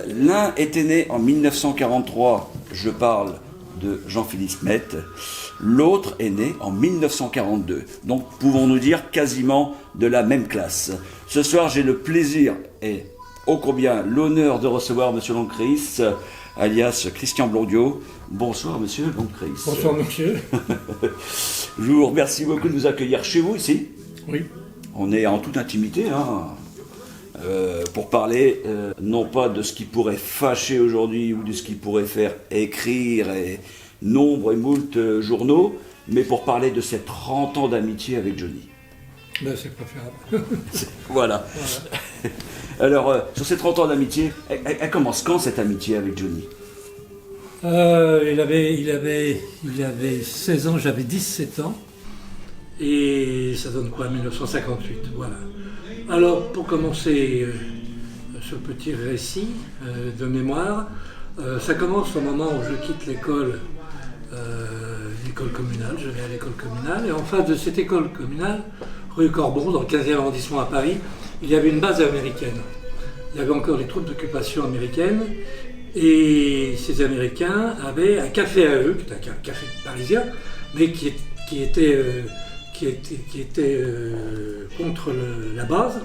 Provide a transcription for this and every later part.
L'un était né en 1943, je parle de Jean-Philippe Smet, l'autre est né en 1942. Donc pouvons-nous dire quasiment de la même classe. Ce soir, j'ai le plaisir et ô combien l'honneur de recevoir M. Loncris, alias Christian Blondiot. Bonsoir M. Loncris. Bonsoir monsieur. Je vous remercie beaucoup de nous accueillir chez vous ici. Oui. On est en toute intimité, pour parler non pas de ce qui pourrait fâcher aujourd'hui ou de ce qui pourrait faire écrire et nombre et moult journaux, mais pour parler de ces 30 ans d'amitié avec Johnny. Ben, c'est préférable. Voilà. Alors, sur ces 30 ans d'amitié, elle commence quand cette amitié avec Johnny? Il avait 16 ans, j'avais 17 ans. Et ça donne quoi, 1958, voilà. Alors, pour commencer ce petit récit de mémoire, ça commence au moment où je quitte l'école communale. Je vais à l'école communale. Et en face de cette école communale, rue Corbon, dans le 15e arrondissement à Paris, il y avait une base américaine. Il y avait encore les troupes d'occupation américaines. Et ces Américains avaient un café à eux, qui était un café parisien, mais qui était contre la base.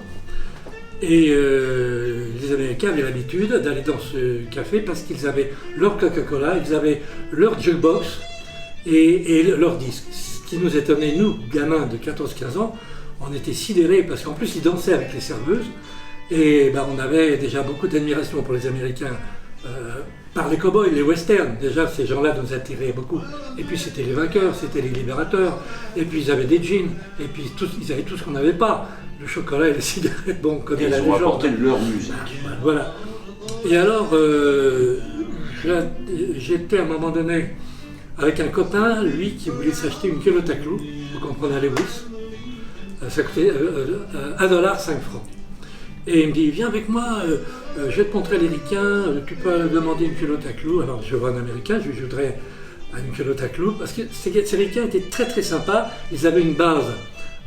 Et les Américains avaient l'habitude d'aller dans ce café parce qu'ils avaient leur Coca-Cola, ils avaient leur jukebox et leur disque. Ce qui nous étonnait, nous, gamins de 14-15 ans, on était sidérés parce qu'en plus ils dansaient avec les serveuses. Et on avait déjà beaucoup d'admiration pour les Américains. Par les cow-boys, les westerns, déjà ces gens-là nous attiraient beaucoup. Et puis c'était les vainqueurs, c'était les libérateurs, et puis ils avaient des jeans, et puis ils avaient tout ce qu'on n'avait pas, le chocolat et les cigarettes, bon, on connaît la légende. Ils ont apporté de leur musique. Voilà. Et alors, j'étais à un moment donné avec un copain, lui, qui voulait s'acheter une culotte à clous, vous comprenez, à Lewis, ça coûtait $1, 5 francs. Et il me dit, viens avec moi, je vais te montrer les ricains, tu peux demander une culotte à clous. Alors je vois un Américain, je lui voudrais une culotte à clous, parce que ces ricains étaient très très sympas. Ils avaient une base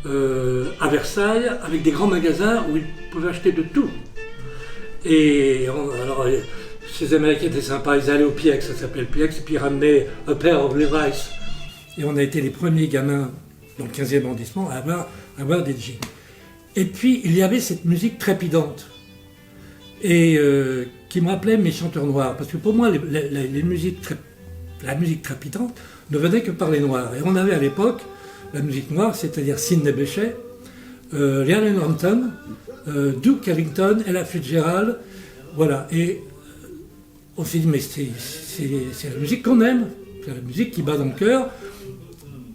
à Versailles, avec des grands magasins où ils pouvaient acheter de tout. Et alors, ces Américains étaient sympas, ils allaient au PIEX, ça s'appelle PIEX, et puis ils ramenaient un pair of Levi's. Et on a été les premiers gamins dans le 15e arrondissement à avoir des jeans. Et puis, il y avait cette musique trépidante, et qui me rappelait mes chanteurs noirs. Parce que pour moi, la musique trépidante ne venait que par les noirs. Et on avait à l'époque la musique noire, c'est-à-dire Sidney Bechet, Lionel Hampton, Duke Ellington, Ella Fitzgerald, voilà. Et on s'est dit, mais c'est la musique qu'on aime, c'est la musique qui bat dans le cœur.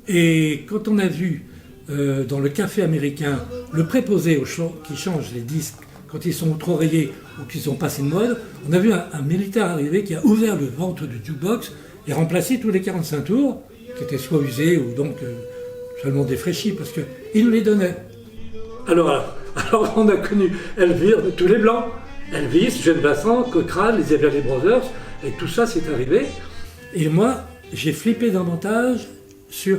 Et quand on a vu dans le café américain, le préposé qui change les disques quand ils sont trop rayés ou qu'ils sont passés de mode, on a vu un militaire arriver qui a ouvert le ventre du jukebox et remplacé tous les 45 tours, qui étaient soit usés ou donc seulement défraîchis, parce qu'il nous les donnait. Alors on a connu Elvis, tous les blancs, Elvis, Jeanne Vincent, Cochrane, les Everly Brothers, et tout ça c'est arrivé. Et moi, j'ai flippé davantage sur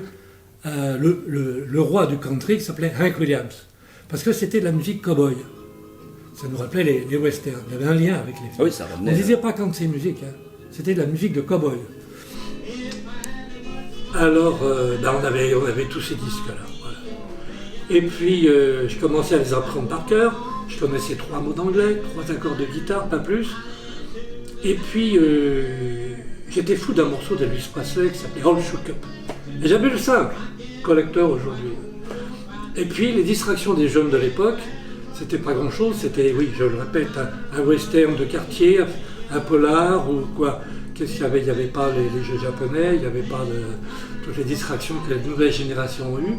le roi du country qui s'appelait Hank Williams, parce que c'était de la musique cow-boy. Ça nous rappelait les westerns. Il y avait un lien avec les films. Oui, ça revenait. On ne disait pas country music, c'était de la musique de cow-boy. Alors, on avait tous ces disques-là. Voilà. Et puis, je commençais à les apprendre par cœur. Je connaissais 3 mots d'anglais, 3 accords de guitare, pas plus. Et puis, j'étais fou d'un morceau d'Elvis Presley qui s'appelait All Shook Up. Et j'avais le simple, collecteur aujourd'hui. Et puis les distractions des jeunes de l'époque, c'était pas grand-chose, c'était, oui, je le répète, un western de quartier, un polar ou quoi. Qu'est-ce qu'il y avait? Il n'y avait pas les jeux japonais, il n'y avait pas toutes les distractions que les nouvelles générations ont eues.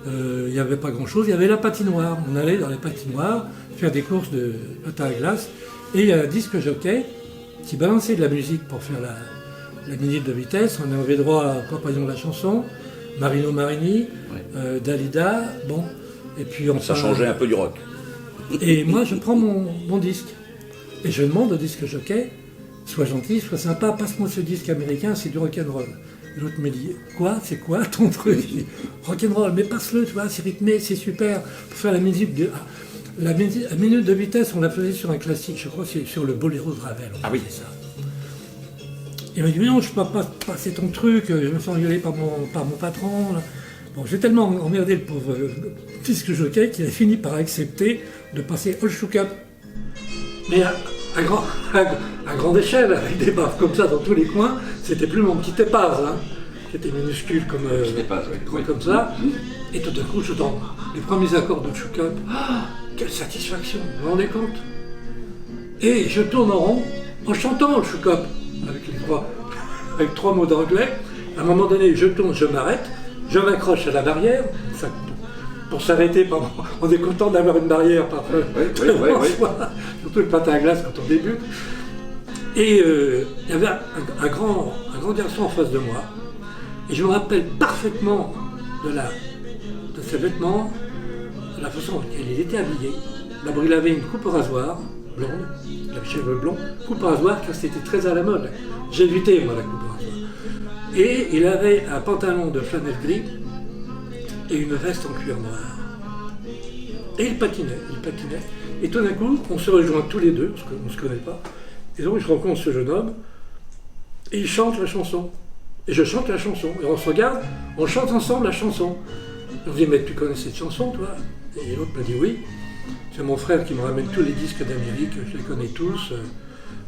Il n'y avait pas grand-chose, il y avait la patinoire. On allait dans les patinoires faire des courses de patin à glace. Et il y a un disque jockey qui balançait de la musique pour faire la minute de vitesse. On avait droit à Compagnon de la chanson, Marino Marini, ouais. Dalida, bon, et puis ça changeait un peu du rock. Et moi je prends mon disque, et je demande au disque jockey, sois gentil, sois sympa, passe-moi ce disque américain, c'est du rock'n'roll. Et l'autre me dit, quoi, c'est quoi ton truc? Rock'n'roll, mais passe-le, tu vois, c'est rythmé, c'est super, pour faire la musique de... La minute de vitesse, on la faisait sur un classique, je crois que c'est sur le Boléro de Ravel. On faisait ça. Il m'a dit, mais non, je ne peux pas passer ton truc, je me fais engueuler par mon patron. Là. Bon, j'ai tellement emmerdé le pauvre disque jockey qu'il a fini par accepter de passer All Shook Up. Mais à grande échelle, avec des baffes comme ça dans tous les coins, c'était plus mon petit épave, hein, qui était minuscule comme ça. Et tout d'un coup, je tombe. Les premiers accords de Shook Up, quelle satisfaction, vous vous rendez compte? Et je tourne en rond en chantant le Shook Up, avec trois mots d'anglais. À un moment donné, je tourne, je m'arrête, je m'accroche à la barrière, pour s'arrêter, on est content d'avoir une barrière parfois, surtout le patin à glace quand on débute. Et il y avait un grand garçon en face de moi, et je me rappelle parfaitement de ses vêtements, de la façon dont il était habillé. D'abord, il avait une coupe au rasoir, blonde, il avait les cheveux blonds, coupe au rasoir, car c'était très à la mode. J'ai évité, moi, la coupe au rasoir. Et il avait un pantalon de flanelle gris et une veste en cuir noir. Et il patinait. Et tout d'un coup, on se rejoint tous les deux, parce qu'on ne se connaît pas. Et donc, je rencontre ce jeune homme, et il chante la chanson. Et je chante la chanson. Et on se regarde, on chante ensemble la chanson. On se dit, mais tu connais cette chanson, toi? Et l'autre m'a dit oui. C'est mon frère qui me ramène tous les disques d'Amérique, je les connais tous.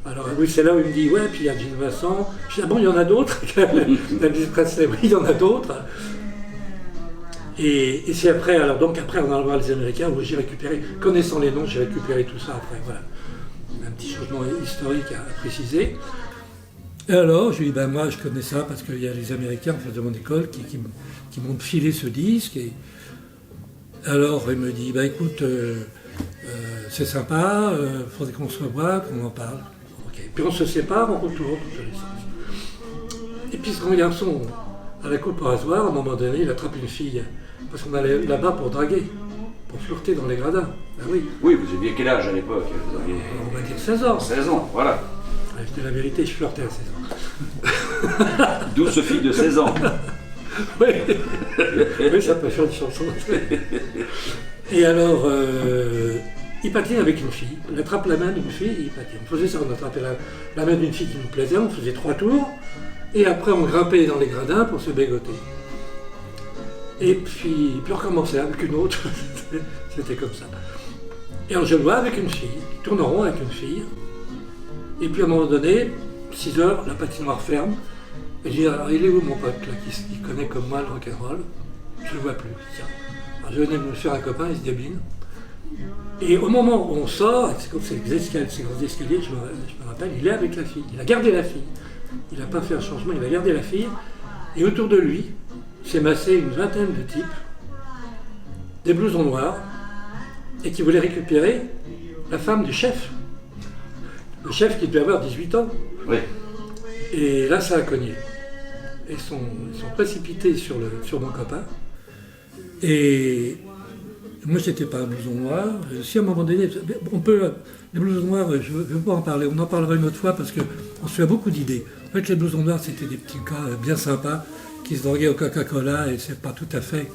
Alors oui, c'est là où il me dit, ouais, puis il y a Gilles Vincent. Je dis, ah bon, il y en a d'autres? Elvis Presley, oui, il y en a d'autres. Et c'est après, alors donc après, en allant voir les Américains, où j'ai récupéré, connaissant les noms, j'ai récupéré tout ça après, voilà. Un petit changement historique à préciser. Et alors, je lui dis, ben moi, je connais ça parce qu'il y a les Américains en face de mon école qui m'ont filé ce disque. Et alors, il me dit, ben écoute, c'est sympa, faudrait qu'on se revoie, qu'on en parle. Okay. Puis on se sépare, on retourne dans tous les sens. Et puis ce grand garçon, à la coupe au rasoir, à un moment donné, il attrape une fille. Parce qu'on allait là-bas pour draguer, pour flirter dans les gradins. Ah oui. Oui, vous aviez quel âge à l'époque? On va dire 16 ans. 16 ans, voilà. Je dis la vérité, je flirtais à 16 ans. Douce fille de 16 ans. Oui. Oui, ça peut faire une chanson. Et alors, il patine avec une fille. On attrape la main d'une fille et il patine. On faisait ça, on attrapait la main d'une fille qui nous plaisait, on faisait 3 tours. Et après, on grimpait dans les gradins pour se bégoter. Et puis on recommençait avec une autre. C'était comme ça. Et alors, je le vois avec une fille, il tourne en rond avec une fille. Et puis à un moment donné, 6 heures, la patinoire ferme. Et je dis, alors, il est où mon pote là, qui connaît comme moi le rock'n'roll? Je ne le vois plus. Tiens. Alors, je venais de me faire un copain, il se débine. Et au moment où on sort, c'est comme ces grands escaliers, je me rappelle, il est avec la fille. Il a gardé la fille. Il n'a pas fait un changement, il a gardé la fille. Et autour de lui, s'est massé une vingtaine de types, des blousons noirs, et qui voulaient récupérer la femme du chef. Le chef qui devait avoir 18 ans. Oui. Et là, ça a cogné. Ils sont précipités sur mon copain. Et moi, c'était pas un blouson noir. Si à un moment donné, les blousons noirs, je ne veux pas en parler. On en parlera une autre fois parce qu'on se fait beaucoup d'idées. En fait, les blousons noirs, c'était des petits gars bien sympas qui se droguaient au Coca-Cola et c'est pas tout à fait.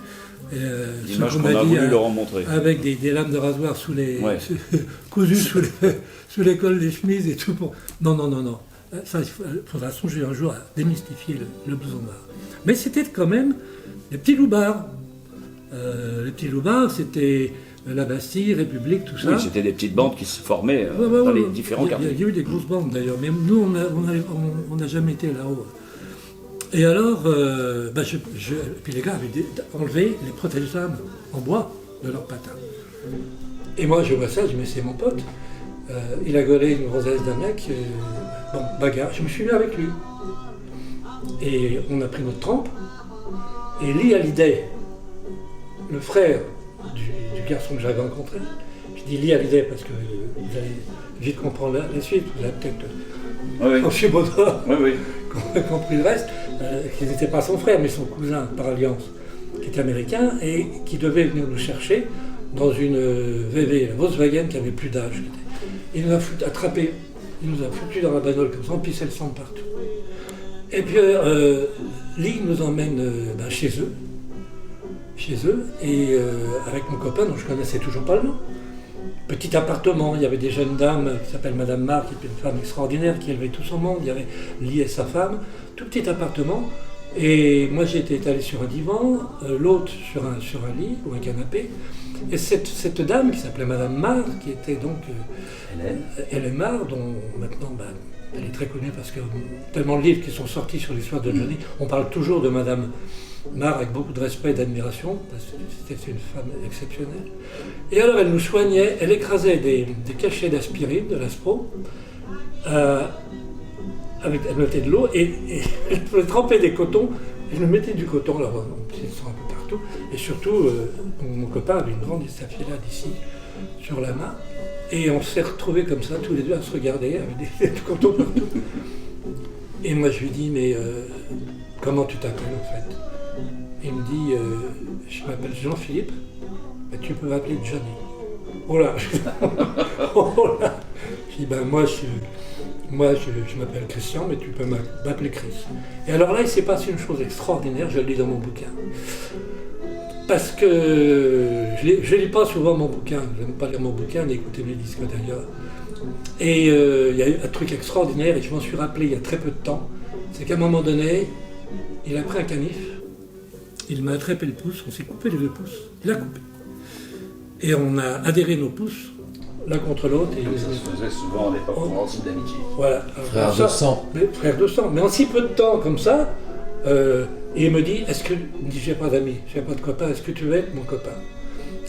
L'image qu'on a voulu leur en montrer. Avec des lames de rasoir cousues sous les cols des chemises et tout. Non. Ça, il faudra songer un jour à démystifier le blouson noir. Mais c'était quand même des petits loupards. Les petits loupards, c'était la Bastille, République, tout ça. Oui, c'était des petites bandes qui se formaient dans les différents quartiers. Il y a eu des grosses bandes d'ailleurs, mais nous, on n'a jamais été là-haut. Et alors, puis les gars avaient enlevé les protège-lames en bois de leurs patins. Et moi, je vois ça, je dis, mais c'est mon pote. Il a gaulé une grossesse d'un mec. Bagarre. Je me suis mis avec lui. Et on a pris notre trempe. Et Lee Hallyday, le frère du garçon que j'avais rencontré, je dis Lee Hallyday parce que vous allez vite comprendre la suite, vous allez peut-être Monsieur Baudard compris le reste, qui n'était pas son frère mais son cousin par alliance, qui était américain et qui devait venir nous chercher dans une VV, la Volkswagen qui avait plus d'âge. Il nous a attrapés, il nous a foutu dans la bagnole comme ça, on pissait le sang partout. Et puis Lee nous emmène chez eux, et avec mon copain dont je connaissais toujours pas le nom. petit appartement, il y avait des jeunes dames qui s'appellent Madame Marc, qui était une femme extraordinaire, qui élevait tout son monde, il y avait Lee et sa femme, tout petit appartement. Et moi j'étais étalé sur un divan, l'autre sur un lit ou un canapé. Et cette dame qui s'appelait Madame Marc, qui était donc Hélène Marc, dont maintenant elle est très connue parce que tellement de livres qui sont sortis sur l'histoire de Johnny, on parle toujours de Madame Marc avec beaucoup de respect et d'admiration, parce que c'était une femme exceptionnelle. Et alors elle nous soignait, elle écrasait des cachets d'aspirine, de l'Aspro, elle mettait de l'eau et elle pouvait tremper des cotons, et je me mettais du coton, alors on sent un peu partout, et surtout mon copain avait une grande estafilade ici sur la main, et on s'est retrouvés comme ça tous les deux à se regarder avec du coton partout. Et moi je lui dis mais comment tu t'appelles en fait? Il me dit je m'appelle Jean-Philippe, mais tu peux m'appeler Johnny. Oh là, oh là. Je dis ben moi je m'appelle Christian, mais tu peux m'appeler Chris. Et alors là, il s'est passé une chose extraordinaire, je le lis dans mon bouquin. Parce que je ne lis pas souvent mon bouquin, je n'aime pas lire mon bouquin, ni écouter mes disques d'ailleurs. Et il y a eu un truc extraordinaire, et je m'en suis rappelé il y a très peu de temps, c'est qu'à un moment donné, il a pris un canif, il m'a attrapé le pouce, on s'est coupé les deux pouces, il a coupé. Et on a adhéré nos pouces, l'un contre l'autre. Comme ça se faisait souvent à l'époque pour un signe d'amitié. Voilà. Frères de sang. Frères de sang. Mais en si peu de temps comme ça, et il me dit, il me dit, j'ai pas d'amis, j'ai pas de copain, est-ce que tu veux être mon copain?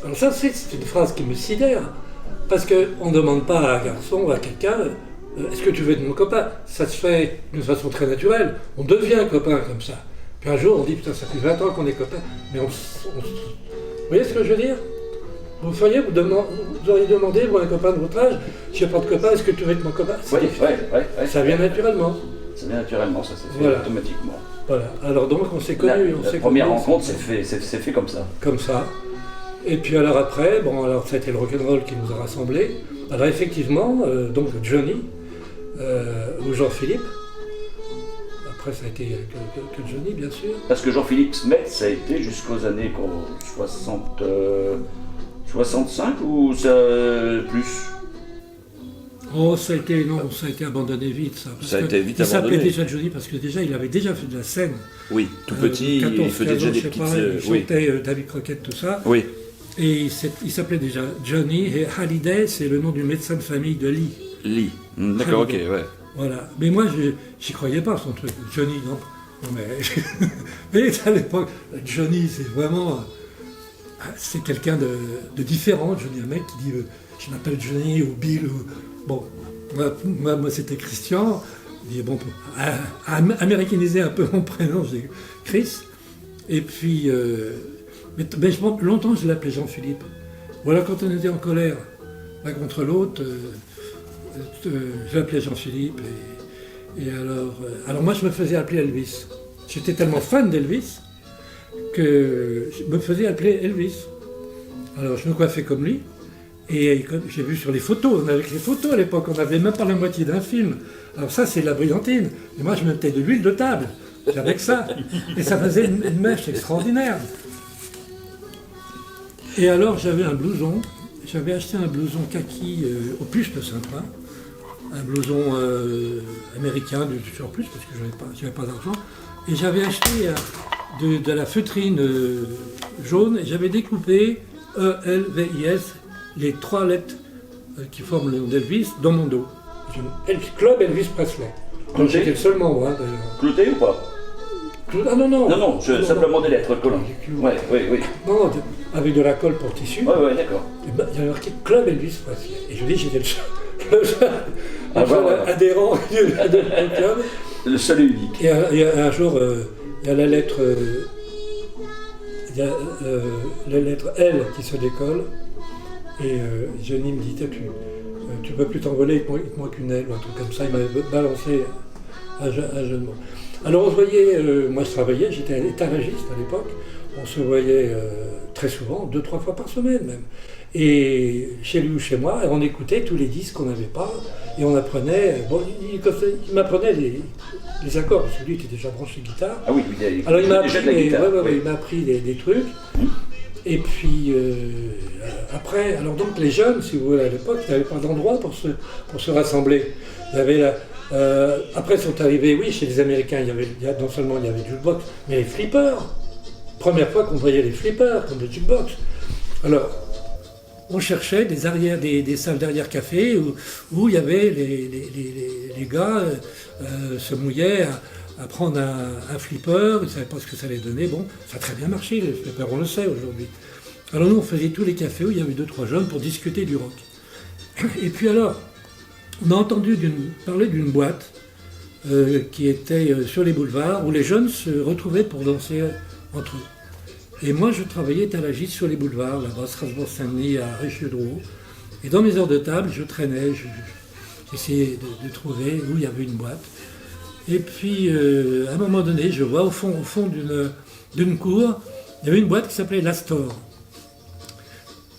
Alors ça, c'est une phrase qui me sidère, parce qu'on ne demande pas à un garçon ou à quelqu'un, est-ce que tu veux être mon copain? Ça se fait d'une façon très naturelle, on devient copain comme ça. Puis un jour, on dit, putain, ça fait 20 ans qu'on est copains, mais vous voyez ce que je veux dire? Vous auriez demandé, vous, un copain de votre âge, si j'ai pas de copain, est-ce que tu veux être mon copain? Oui, ça vient naturellement. Ça vient naturellement, ça s'est fait voilà. automatiquement. Voilà, alors donc on s'est connus. La première rencontre c'est fait comme ça. Comme ça. Et puis alors après, alors ça a été le rock'n'roll qui nous a rassemblés. Alors effectivement, donc Johnny, ou Jean-Philippe, après ça a été que Johnny bien sûr. Parce que Jean-Philippe Smet, ça a été jusqu'aux années 65 ou ça plus? Oh, ça a été abandonné vite, ça. Ça a été vite abandonné. Il s'appelait déjà Johnny parce que déjà, il avait déjà fait de la scène. Oui, tout petit, 14, il faisait déjà des petites... il chantait David Crockett, tout ça. Oui. Et il s'appelait déjà Johnny, et Hallyday, c'est le nom du médecin de famille de Lee. Lee, d'accord, ok, ouais. Voilà, mais moi, j'y croyais pas, son truc. Johnny, non mais... mais à l'époque, Johnny, c'est vraiment... C'est quelqu'un de différent, Johnny, un mec qui dit je m'appelle Johnny ou Bill ou... Bon, moi c'était Christian, il dit bon, américaniser un peu mon prénom, je dis Chris, et puis, mais longtemps je l'appelais Jean-Philippe. Voilà, quand on était en colère l'un contre l'autre, je l'appelais Jean-Philippe, et alors moi je me faisais appeler Elvis. J'étais tellement fan d'Elvis que je me faisais appeler Elvis. Alors je me coiffais comme lui. Et comme j'ai vu sur les photos, on avait les photos à l'époque, on n'avait même pas la moitié d'un film. Alors ça, c'est de la brillantine. Et moi, je mettais de l'huile de table, avec ça. Et ça faisait une mèche extraordinaire. Et alors, j'avais un blouson. J'avais acheté un blouson kaki au Puce de Saint-Ouen. Un blouson américain de surplus, parce que je n'avais pas d'argent. Et j'avais acheté de la feutrine jaune, et j'avais découpé E-L-V-I-S, les 3 lettres qui forment le nom d'Elvis dans mon dos. Club Elvis Presley. Donc j'étais le seul membre, hein, d'ailleurs. Clouté ou pas? Ah non, non. Non, simplement des lettres collantes. Oui. Non, avec de la colle pour tissu. Oui, d'accord. Il y avait marqué Club Elvis Presley. Et je dis, j'étais le seul adhérent du club. Le seul et unique. Et un jour, il y a la lettre... la lettre L qui se décolle. Et Johnny me dit, tu peux plus t'envoler, il te manque une aile ou un truc comme ça. Il m'avait balancé un jeune mot. Alors on se voyait, moi je travaillais, j'étais étalagiste à l'époque, on se voyait très souvent, 2-3 fois par semaine même. Et chez lui ou chez moi, on écoutait tous les disques qu'on n'avait pas, et on apprenait, il m'apprenait les accords, parce que lui était déjà branché guitare. Ah oui, alors il m'a appris, déjà de la guitare, il m'a appris des trucs. Et puis après, alors donc les jeunes, si vous voulez, à l'époque, n'avaient pas d'endroit pour se rassembler. Il y avait après sont arrivés, oui, chez les Américains, non seulement il y avait du jukebox, mais les flippers. Première fois qu'on voyait les flippers, comme le jukebox. Alors, on cherchait des salles d'arrière café où il y avait les gars se mouillaient à prendre un flipper, ils ne savaient pas ce que ça allait donner. Bon, ça a très bien marché, les flippers, on le sait aujourd'hui. Alors nous, on faisait tous les cafés où il y avait 2-3 jeunes pour discuter du rock. Et puis alors, on a entendu parler d'une boîte qui était sur les boulevards où les jeunes se retrouvaient pour danser entre eux. Et moi, je travaillais étalagiste sur les boulevards, là-bas, Strasbourg-Saint-Denis, à Richelieu-Drouot. Et dans mes heures de table, je traînais, j'essayais de trouver où il y avait une boîte. Et puis, à un moment donné, je vois au fond d'une cour, il y avait une boîte qui s'appelait l'Astor.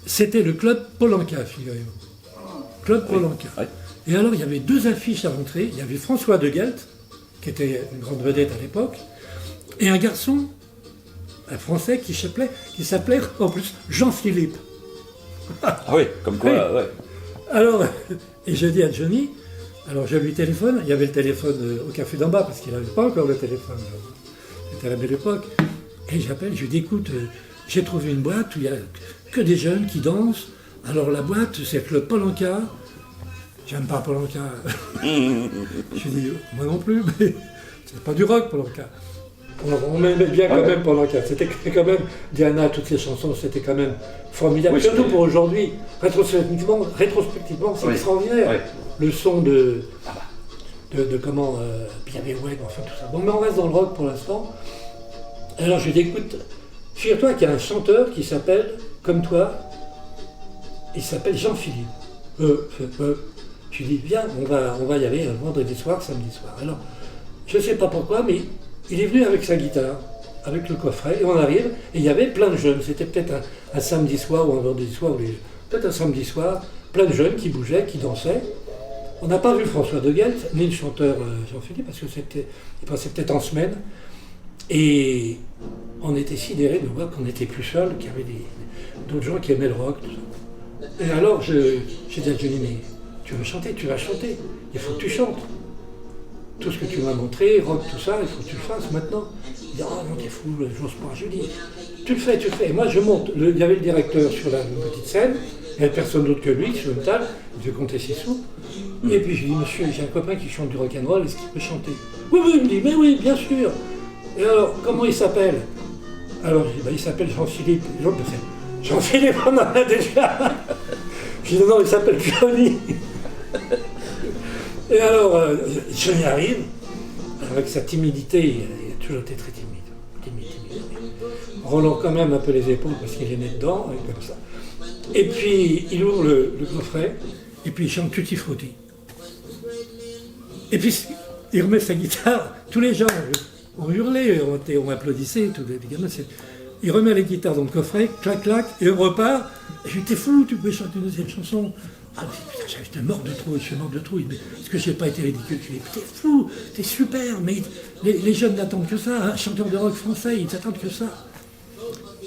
C'était le club Polanka, figurez-vous. Club Polanka. Oui. Et alors, il y avait 2 affiches à l'entrée. Il y avait François de Gelt, qui était une grande vedette à l'époque, et un garçon, un Français qui s'appelait en plus Jean-Philippe. Ah oui, comme quoi, oui. Ouais. Alors, et je dis à Johnny, alors je lui téléphone, il y avait le téléphone au café d'en bas, parce qu'il n'avait pas encore le téléphone, c'était à la belle époque, et j'appelle, je lui dis, écoute, j'ai trouvé une boîte où il n'y a que des jeunes qui dansent, alors la boîte, c'est le Club Polanka, j'aime pas Polanka, je lui dis, moi non plus, mais c'est pas du rock Polanka. On aimait bien quand même Polanka. C'était quand même, Diana, toutes ces chansons, c'était quand même formidable. Oui, surtout pour aujourd'hui. Rétrospectivement, c'est extraordinaire. Oui. Le son de comment... puis il y avait Webb, enfin tout ça. Bon, mais on reste dans le rock pour l'instant. Alors je dis, écoute, figure-toi qu'il y a un chanteur qui s'appelle, comme toi, il s'appelle Jean-Philippe. Je lui dis, viens, on va y aller un vendredi soir, samedi soir. Alors, je ne sais pas pourquoi, mais... il est venu avec sa guitare, avec le coffret, et on arrive, et il y avait plein de jeunes. C'était peut-être un samedi soir ou un vendredi soir, peut-être un samedi soir, plein de jeunes qui bougeaient, qui dansaient. On n'a pas vu François de Gelt, ni le chanteur Jean-Philippe, parce qu'il passait peut-être en semaine. Et on était sidérés de voir qu'on n'était plus seuls, qu'il y avait d'autres gens qui aimaient le rock, tout ça. Et alors, j'ai dit à Johnny, mais tu veux chanter, tu vas chanter, il faut que tu chantes. Tout ce que tu m'as montré, rock, tout ça, il faut que tu le fasses maintenant. Il dit, oh non, t'es fou, j'ose pas. Je lui dis, tu le fais. Et moi, je monte. Il y avait le directeur sur la petite scène, il n'y avait personne d'autre que lui, sur une table, il devait compter 6 sous. Et puis je lui dis, monsieur, j'ai un copain qui chante du rock'n'roll, est-ce qu'il peut chanter? Oui, il me dit, mais oui, bien sûr. Et alors, comment il s'appelle? Alors, je dis, il s'appelle Jean-Philippe. Jean-Philippe, on en a déjà. Je dis, non, il s'appelle Johnny. Et alors, Johnny arrive, avec sa timidité, il a toujours été très timide. Roulant quand même un peu les épaules parce qu'il est né dedans, et comme ça. Et puis, il ouvre le coffret, et puis il chante Tutti Frutti. Et puis, il remet sa guitare, tous les gens ont hurlé, on applaudissait, tous les gamins. Il remet la guitare dans le coffret, clac, clac, et il repart. Et je lui dis, t'es fou, tu peux chanter une deuxième chanson. Ah, j'étais mort de trouille, je suis mort de trouille, mais est-ce que j'ai pas été ridicule? Je lui dis, t'es fou, t'es super, mais les jeunes n'attendent que ça, un chanteur de rock français, ils n'attendent que ça.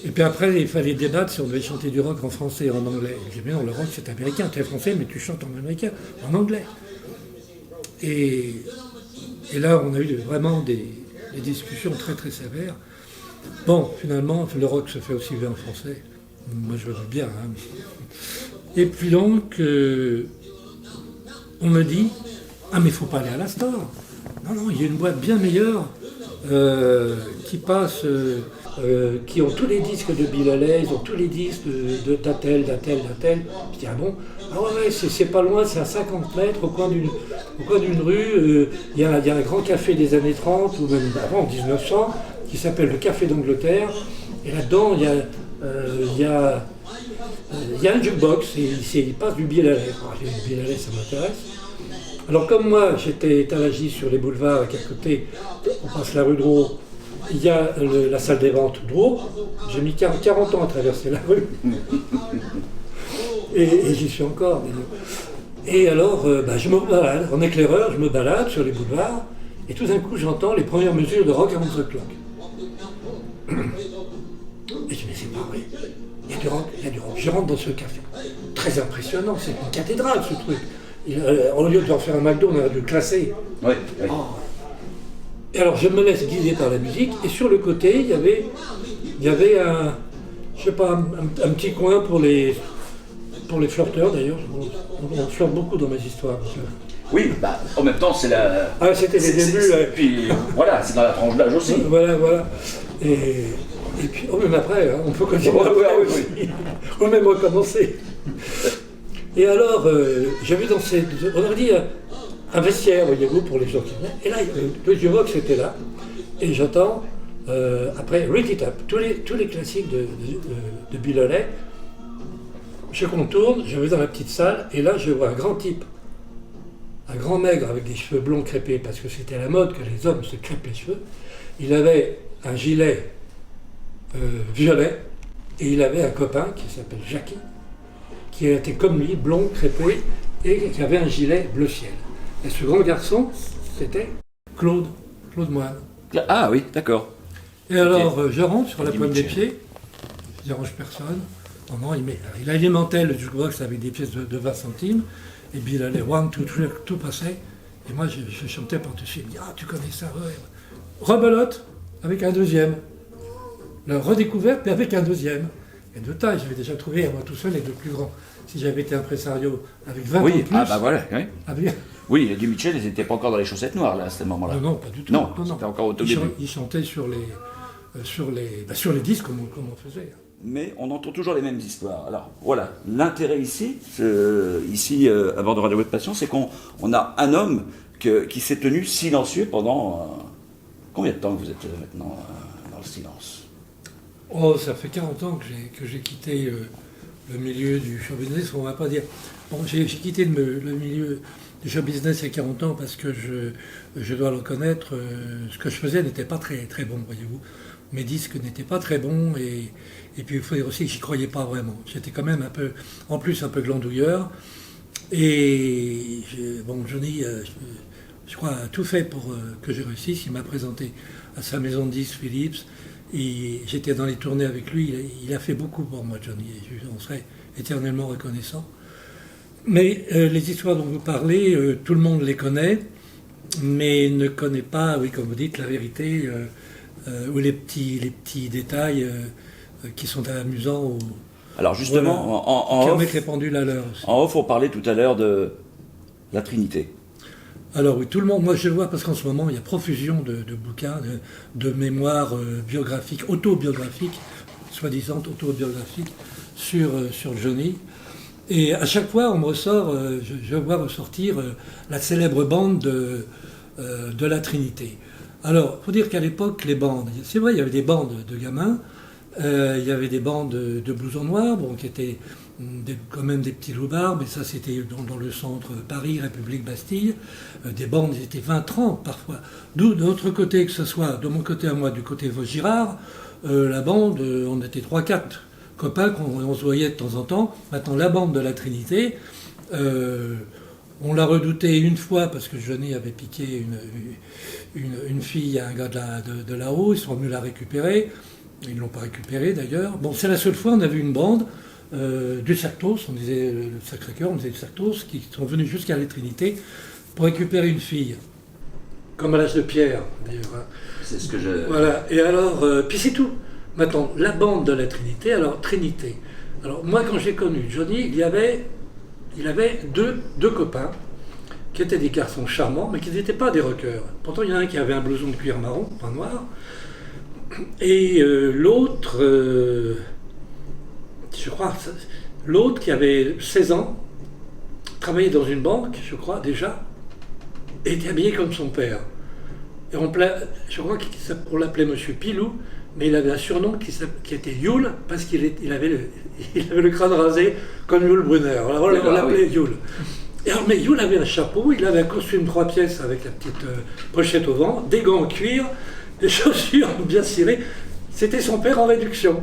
Et puis après, il fallait débattre si on devait chanter du rock en français et en anglais. J'ai dit, mais non, le rock c'est américain, tu es français, mais tu chantes en américain, en anglais. Et là, on a eu vraiment des discussions très très sévères. Bon, finalement, le rock se fait aussi bien en français. Moi, je veux bien. Hein. Et puis donc, on me dit, ah mais il ne faut pas aller à l'Astor. Non, il y a une boîte bien meilleure qui passe, qui ont tous les disques de Bill Haley, ils ont tous les disques de d'Atel. Je dis, ah bon? Ah ouais, c'est pas loin, c'est à 50 mètres, au coin d'une rue. Il y a un grand café des années 30, ou même avant, 1900, qui s'appelle le Café d'Angleterre. Et là-dedans, il y a un jukebox, et il passe du Bill Haley. Le Bill Haley, ça m'intéresse. Alors comme moi, j'étais étalagiste sur les boulevards, qu'à côté, on passe la rue Drouot, il y a la salle des ventes Drouot. J'ai mis 40 ans à traverser la rue. Et j'y suis encore. Et alors, je me balade, en éclaireur, je me balade sur les boulevards, et tout d'un coup, j'entends les premières mesures de Rock Around the Clock. Et je me dis, mais c'est pas vrai. du rock, il y a du rock. Je rentre dans ce café. Très impressionnant, c'est une cathédrale ce truc. Au lieu de leur faire un McDo, on aurait dû le classer. Oui, oui. Oh. Et alors je me laisse guider par la musique, et sur le côté, il y avait un, je sais pas, un petit coin pour les flirteurs d'ailleurs. On flirte beaucoup dans mes histoires. Oui, bah, en même temps, c'est la. Ah, c'était les débuts. Puis voilà, c'est dans la tranche d'âge aussi. Voilà. Et puis, même après, hein, on peut continuer. Oui. On peut même recommencer. Et alors, j'avais dansé, on aurait dit un vestiaire, voyez-vous, pour les gens qui venaient. Et là, le Jukebox était là. Et j'entends, après, Rip It Up, tous les classiques de Bill Haley. Je contourne, je vais dans la petite salle, et là, je vois un grand type, un grand maigre avec des cheveux blonds crêpés, parce que c'était à la mode que les hommes se crêpent les cheveux. Il avait un gilet violet, et il avait un copain qui s'appelle Jackie, qui était comme lui, blond, crêpé, et qui avait un gilet bleu ciel. Et ce grand garçon, c'était Claude Moine. Ah oui, d'accord. Et alors, je rentre sur la pointe des pieds, je dérange personne. Non, il alimentait le jukebox avec des pièces de 20 centimes, et puis il allait 1, 2, 3, tout passait. Et moi, je chantais par-dessus. Il me dit, ah, tu connais ça, ouais. Rebelote, avec un deuxième. La redécouverte, mais avec un deuxième. Et de taille, j'avais déjà trouvé à moi tout seul les deux plus grands. Si j'avais été impresario avec 20 ans de plus... Ah bah voilà, oui. Avec... Oui, Eddie Mitchell, ils n'étaient pas encore dans les chaussettes noires, là, à ce moment-là. Non, pas du tout. Non, c'était encore au tout début. Ils chantaient sur les disques comme on faisait. Mais on entend toujours les mêmes histoires. Alors voilà, l'intérêt ici, à bord de Radio Web Passion, c'est qu'on a un homme qui s'est tenu silencieux pendant... combien de temps que vous êtes maintenant dans le silence? Oh, ça fait 40 ans que j'ai quitté le milieu du show business, on va pas dire. Bon, j'ai quitté le milieu du show business il y a 40 ans parce que je dois le reconnaître, ce que je faisais n'était pas très, très bon, voyez-vous. Mes disques n'étaient pas très bons et puis il faut dire aussi que j'y croyais pas vraiment. J'étais quand même un peu glandouilleur. Et Johnny, je crois, a tout fait pour que je réussisse. Il m'a présenté à sa maison de disques Philips. Et j'étais dans les tournées avec lui. Il a fait beaucoup pour moi, Johnny. Et on serait éternellement reconnaissant. Mais les histoires dont vous parlez, tout le monde les connaît, mais ne connaît pas, oui, comme vous dites, la vérité ou les petits détails qui sont amusants. Alors justement, voilà, qui remettent les pendules à l'heure aussi. En off, on parlait tout à l'heure de la Trinité. Alors oui, tout le monde, moi je le vois parce qu'en ce moment il y a profusion de bouquins, de mémoires biographiques, autobiographiques, soi-disant autobiographiques sur Johnny. Et à chaque fois on me ressort, je vois ressortir la célèbre bande de la Trinité. Alors, il faut dire qu'à l'époque, les bandes, c'est vrai, il y avait des bandes de gamins, il y avait des bandes de blousons noirs, bon, qui étaient quand même des petits loupards, mais ça c'était dans le centre Paris, République, Bastille, des bandes, ils étaient 20-30 parfois. D'où, de l'autre côté, que ce soit de mon côté à moi, du côté de Vaugirard, la bande, on était 3-4 copains, on se voyait de temps en temps. Maintenant, la bande de la Trinité, on l'a redouté une fois parce que Johnny avait piqué une fille à un gars de là-haut, ils sont venus la récupérer, ils ne l'ont pas récupérée d'ailleurs. Bon, c'est la seule fois on a vu une bande du Sactos, on disait le Sacré-Cœur, on disait du Sactos, qui sont venus jusqu'à la Trinité pour récupérer une fille. Comme à l'âge de Pierre, d'ailleurs. C'est ce que je... Voilà, et alors, puis c'est tout. Maintenant, la bande de la Trinité, alors Trinité. Alors moi, quand j'ai connu Johnny, il avait deux copains qui étaient des garçons charmants, mais qui n'étaient pas des rockers. Pourtant, il y en a un qui avait un blouson de cuir marron, pas noir, et l'autre, je crois, l'autre qui avait 16 ans, travaillait dans une banque, je crois, déjà, et était habillé comme son père. Et je crois qu'on l'appelait Monsieur Pilou, mais il avait un surnom qui était Yule, parce qu'il avait le crâne rasé comme Yule Brunner. Alors on l'appelait Yule. Et alors, mais Yule avait un chapeau, il avait un costume 3 pièces avec la petite pochette au vent, des gants en cuir, des chaussures bien cirées. C'était son père en réduction.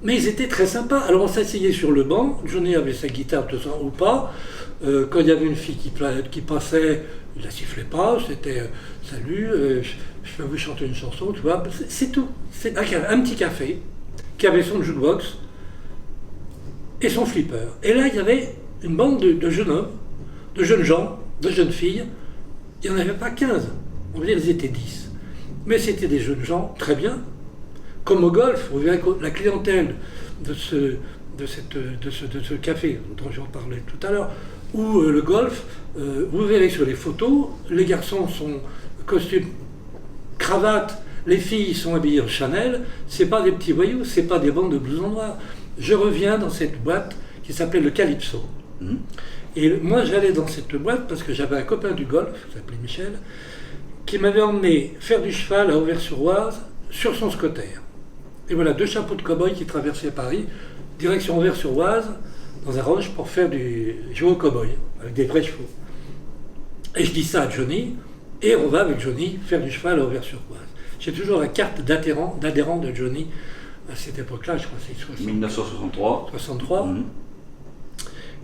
Mais ils étaient très sympas. Alors on s'asseyait sur le banc, Johnny avait sa guitare, tout ça, ou pas. Quand il y avait une fille qui passait, il la sifflait pas, c'était salut, je peux vous chanter une chanson, tu vois, c'est tout. C'est un petit café qui avait son jukebox, et son flipper. Et là, il y avait une bande de jeunes hommes, de jeunes gens, de jeunes filles. Il n'y en avait pas 15, on va dire ils étaient 10. Mais c'était des jeunes gens très bien. Comme au golf, vous verrez que la clientèle de ce café dont j'en parlais tout à l'heure, ou le golf, vous verrez sur les photos, les garçons sont costumes, cravate, les filles sont habillées en Chanel, c'est pas des petits voyous, c'est pas des bandes de blousons noirs. Je reviens dans cette boîte qui s'appelait le Calypso. Et moi j'allais dans cette boîte parce que j'avais un copain du golf, qui s'appelait Michel, qui m'avait emmené faire du cheval à Auvers-sur-Oise sur son scotter. Et voilà, 2 chapeaux de cow-boy qui traversaient Paris, direction Auvers-sur-Oise, dans un ranch pour faire jouer au cow-boy, avec des vrais chevaux. Et je dis ça à Johnny, et on va avec Johnny faire du cheval à Auvers-sur-Oise. J'ai toujours la carte d'adhérent de Johnny à cette époque-là, je crois que c'est 1963. 63.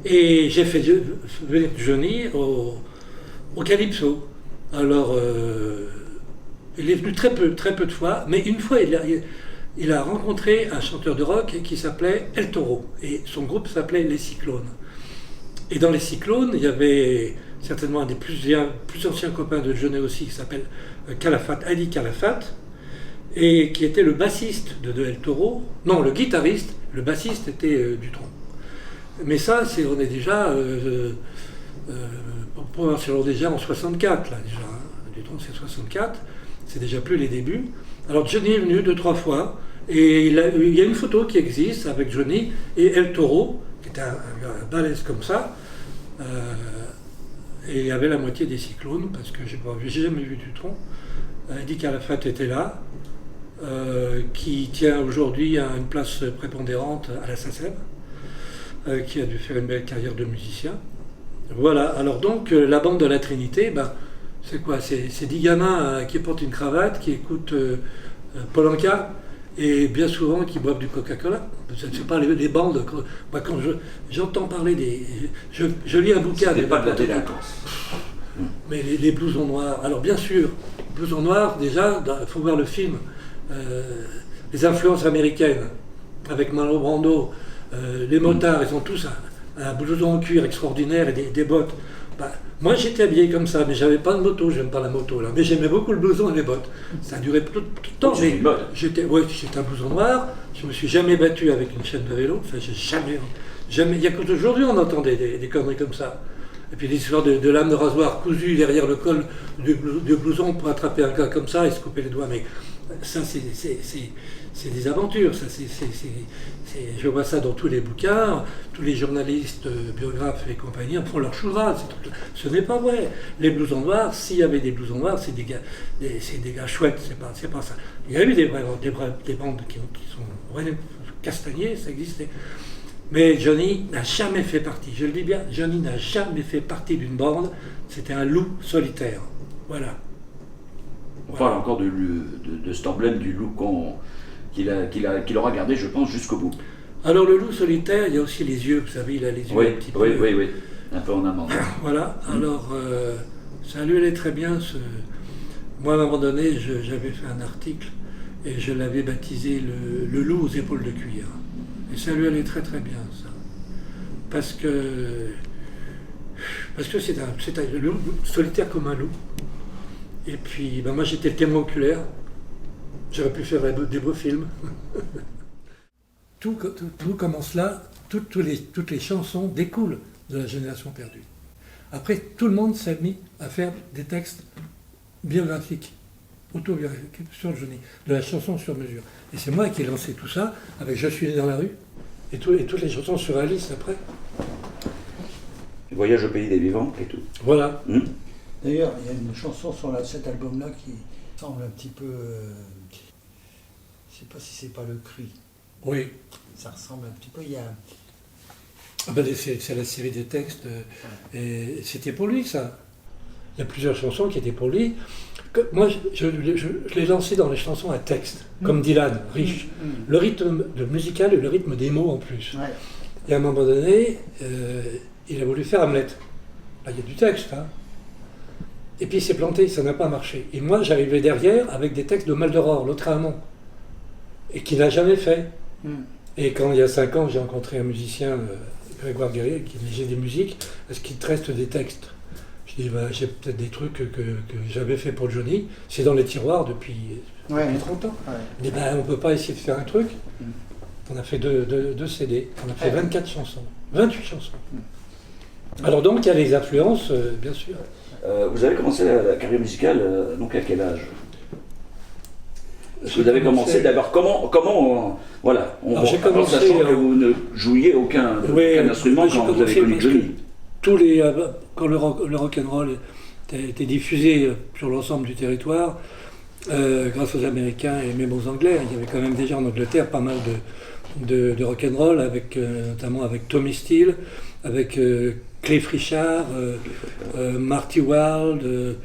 Et j'ai fait venir Johnny au Calypso. Alors, il est venu très peu de fois, mais une fois, il a rencontré un chanteur de rock qui s'appelait El Toro, et son groupe s'appelait Les Cyclones. Et dans Les Cyclones, il y avait certainement un des plus anciens copains de Johnny aussi, qui s'appelle Calafat, Ali Calafat, et qui était le bassiste de El Toro. Non, le guitariste, le bassiste était Dutronc. Mais ça, on est déjà... déjà en 64, là, déjà. Dutronc, c'est 64. C'est déjà plus les débuts. Alors Johnny est venu 2-3 fois, et il y a une photo qui existe avec Johnny et El Toro, qui était un balèze comme ça, et il y avait la moitié des Cyclones, parce que j'ai jamais vu Dutronc. Eddie Calafat était là, qui tient aujourd'hui une place prépondérante à la SACEM, qui a dû faire une belle carrière de musicien. Voilà, alors donc la bande de la Trinité, c'est quoi? C'est 10 gamins qui portent une cravate, qui écoutent Paul Anka, et bien souvent qui boivent du Coca-Cola. C'est pas les bandes. Moi, quand j'entends parler je lis un bouquin. C'était pas de la délinquance. Mais les blousons noirs. Alors bien sûr, blousons noirs, déjà, il faut voir le film, les influences américaines, avec Marlon Brando, les motards, ils ont tous un blouson en cuir extraordinaire et des bottes. Moi j'étais habillé comme ça, mais j'avais pas de moto, j'aime pas la moto là, mais j'aimais beaucoup le blouson et les bottes. Ça a duré tout le temps. C'était une mode. J'étais un blouson noir, je me suis jamais battu avec une chaîne de vélo, enfin j'ai jamais. Il y a qu'aujourd'hui on entend des conneries comme ça. Et puis l'histoire de lame de rasoir cousue derrière le col du blouson pour attraper un gars comme ça et se couper les doigts, mais ça c'est des aventures, ça je vois ça dans tous les bouquins, tous les journalistes, biographes et compagnie en font leur choura. Ce n'est pas vrai. Les blousons noirs, s'il y avait des blousons noirs, c'est des gars chouettes, c'est pas ça. Il y a eu des bandes qui sont ouais, castagnées, ça existait. Mais Johnny n'a jamais fait partie, je le dis bien, Johnny n'a jamais fait partie d'une bande, c'était un loup solitaire. Voilà. On parle encore de cet emblème du loup qu'il aura gardé, je pense, jusqu'au bout. Alors le loup solitaire, il y a aussi les yeux, vous savez, il a les yeux un petit peu... Oui, un peu en amande. Voilà, alors ça lui allait très bien. Moi, à un moment donné, j'avais fait un article et je l'avais baptisé le loup aux épaules de cuir. Et ça lui allait très très bien, ça. Parce que c'est un loup solitaire comme un loup. Et puis, moi j'étais le témoin oculaire. J'aurais pu faire des beaux films. Tout commence là, toutes les chansons découlent de la génération perdue. Après, tout le monde s'est mis à faire des textes biographiques, autobiographiques sur Johnny, de la chanson sur mesure. Et c'est moi qui ai lancé tout ça avec Je suis né dans la rue et toutes les chansons sur Alice après. Voyage au pays des vivants et tout. Voilà. D'ailleurs, il y a une chanson sur cet album-là qui semble un petit peu... je ne sais pas si c'est pas le cri. Oui. Ça ressemble un petit peu, il y a... c'est la série des textes, et c'était pour lui ça. Il y a plusieurs chansons qui étaient pour lui. Moi, je l'ai lancé dans les chansons à texte, comme Dylan, riche. Le rythme musical et le rythme des mots en plus. Ouais. Et à un moment donné, il a voulu faire Hamlet. Là, il y a du texte, hein. Et puis il s'est planté, ça n'a pas marché. Et moi, j'arrivais derrière avec des textes de Maldoror, l'autre amant, et qu'il n'a jamais fait. Et quand il y a 5 ans, j'ai rencontré un musicien, Grégoire Guerrier, qui disait des musiques, est-ce qu'il te reste des textes? Je dis, bah, j'ai peut-être des trucs que j'avais fait pour Johnny, c'est dans les tiroirs depuis 30 ans. Ouais. Il dit, bah, on ne peut pas essayer de faire un truc. On a fait deux CD, on a fait 24 chansons, 28 chansons. Alors donc il y a les influences, bien sûr. Vous avez commencé la carrière musicale donc à quel âge? Vous avez commencé d'abord, comment voilà, on en sachant que vous ne jouiez aucun instrument quand vous avez connu Johnny. Quand le rock'n'roll était diffusé sur l'ensemble du territoire, grâce aux Américains et même aux Anglais, il y avait quand même déjà en Angleterre pas mal de rock'n'roll, notamment avec Tommy Steele, avec Cliff Richard, Marty Wilde,